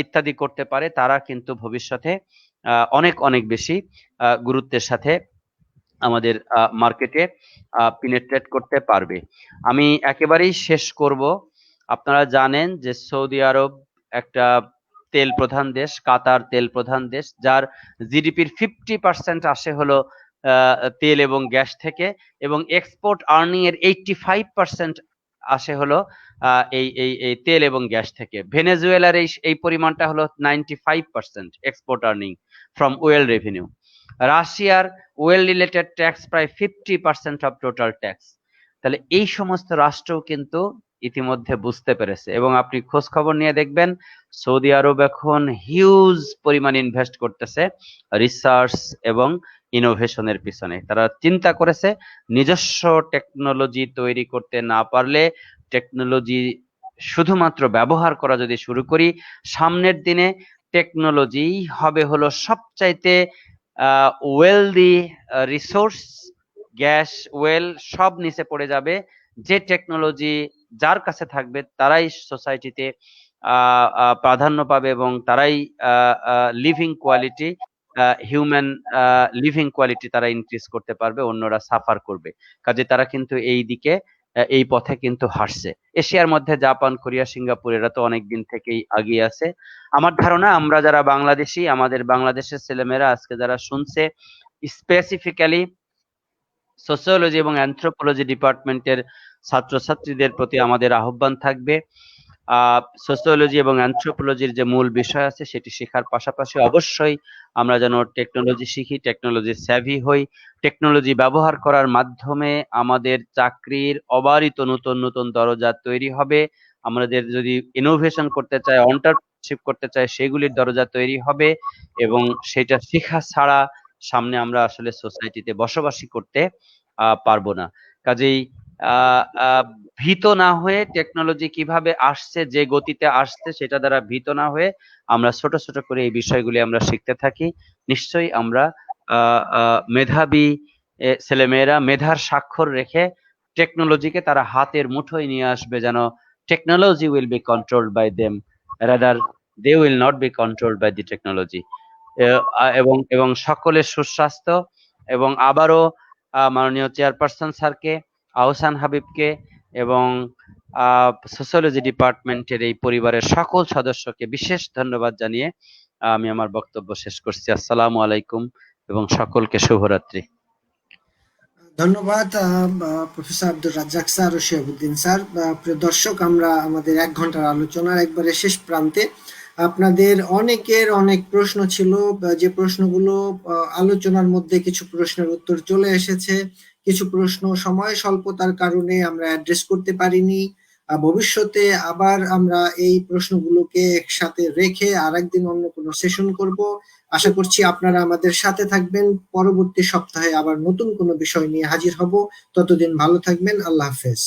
ইত্যাদি করতে পারে, তারা কিন্তু ভবিষ্যতে অনেক অনেক বেশি গুরুত্বের সাথে আমাদের মার্কেটে পেনিট্রেট করতে পারবে। আমি একেবারেই শেষ করব। আপনারা জানেন যে সৌদি আরব একটা তেল প্রধান দেশ, কাতার তেল প্রধান দেশ, যার জিডিপির 50% আসে হলো তেল এবং গ্যাস থেকে, এবং এক্সপোর্ট আর্নিং এর 85% আসে হলো এই এই এই তেল এবং গ্যাস থেকে। ভেনেজুয়েলার এই পরিমাণটা হলো 95% export earning from well revenue. রাশিয়ার ওয়েল রিলেটেড ট্যাক্স প্রায় 50% অফ টোটাল ট্যাক্স। তাহলে এই সমস্ত রাষ্ট্রও কিন্তু ইতিমধ্যে বুঝতে পেরেছে, এবং আপনি খোঁজ খবর নিয়ে দেখবেন সৌদি আরব এখন হিউজ পরিমাণ ইনভেস্ট করতেছে রিসার্চ এবং ইনোভেশনের পিছনে। তারা চিন্তা করেছে নিজস্ব টেকনোলজি তৈরি করতে না পারলে, টেকনোলজি শুধুমাত্র ব্যবহার করা যদি শুরু করি, সামনের দিনে টেকনোলজি হবে হলো সবচাইতে ওয়েলদি রিসোর্স। গ্যাস, ওয়েল সব নিচে পড়ে যাবে। যে টেকনোলজি যার কাছে থাকবে তারাই সোসাইটিতে প্রাধান্য পাবে এবং তারাই living quality, human living quality তারা ইনক্রিজ করতে পারবে, অন্যরা সাফার করবে। কাজে তারা কিন্তু এই দিকে, এই পথে কিন্তু হাঁটছে। এশিয়ার মধ্যে জাপান, কোরিয়া, সিঙ্গাপুর এরা তো অনেক দিন থেকেই এগিয়ে আছে। আমার ধারণা আমরা যারা বাংলাদেশি, আমাদের বাংলাদেশের ছেলেমেয়েরা আজকে যারা শুনছে, স্পেসিফিক্যালি সোসিওলজি এবং অ্যানথ্রোপোলজি ডিপার্টমেন্টের ছাত্রছাত্রীদের প্রতি আমাদের আহ্বান থাকবে, সোসিওলজি এবং অ্যানথ্রোপোলজির যে মূল বিষয় আছে সেটি শেখার পাশাপাশি অবশ্যই আমরা যেন টেকনোলজি শিখি, টেকনোলজি স্যাভি হই। টেকনোলজি ব্যবহার করার মাধ্যমে আমাদের চাকরির অবারিত নতুন নতুন দরজা তৈরি হবে। আমাদের যদি ইনোভেশন করতে চাই, এন্টারপ্রেনারশিপ করতে চাই, সেগুলির দরজা তৈরি হবে, এবং সেটা শেখা ছাড়া সামনে আমরা আসলে সোসাইটিতে বসবাসী করতে পারবো না। কাজেই ভীত না হয়ে, টেকনোলজি কিভাবে আসছে, যে গতিতে আসছে সেটা দ্বারা ভীত না হয়ে আমরা ছোট ছোট করে এই বিষয়গুলি আমরা শিখতে থাকি। নিশ্চয়ই আমরা মেধাবী ছেলেমেয়েরা মেধার স্বাক্ষর রেখে টেকনোলজিকে তারা হাতের মুঠোয় নিয়ে আসবে, যেন technology will be controlled by them rather they will not be controlled by the technology. এবং সকলের সুস্বাস্থ্য, এবং আবারও মাননীয় চেয়ারপারসন স্যারকে, আহসান হাবিবকে এবং সোসিওলজি ডিপার্টমেন্টের এই পরিবারের সকল সদস্যকে বিশেষ ধন্যবাদ জানিয়ে আমি আমার বক্তব্য শেষ করছি। আসসালামু আলাইকুম, এবং সকলকে শুভরাত্রি। ধন্যবাদ প্রফেসর আব্দুর রাজ্জাক স্যার ও শিহাবুদ্দিন স্যার। প্রিয় দর্শক, আমরা আমাদের 1 ঘন্টার আলোচনার একবারে শেষ প্রান্তে। আপনাদের অনেকের অনেক প্রশ্ন ছিল, যে প্রশ্নগুলো আলোচনার মধ্যে কিছু প্রশ্নের উত্তর চলে এসেছে, কিছু প্রশ্ন সময় স্বল্পতার কারণে আমরা অ্যাড্রেস করতে পারিনি। ভবিষ্যতে আবার আমরা এই প্রশ্নগুলোকে একসাথে রেখে আরেকদিন অন্য কোনো সেশন করব। আশা করছি আপনারা আমাদের সাথে থাকবেন। পরবর্তী সপ্তাহে আবার নতুন কোনো বিষয় নিয়ে হাজির হব। ততদিন ভালো থাকবেন। আল্লাহ হাফেজ।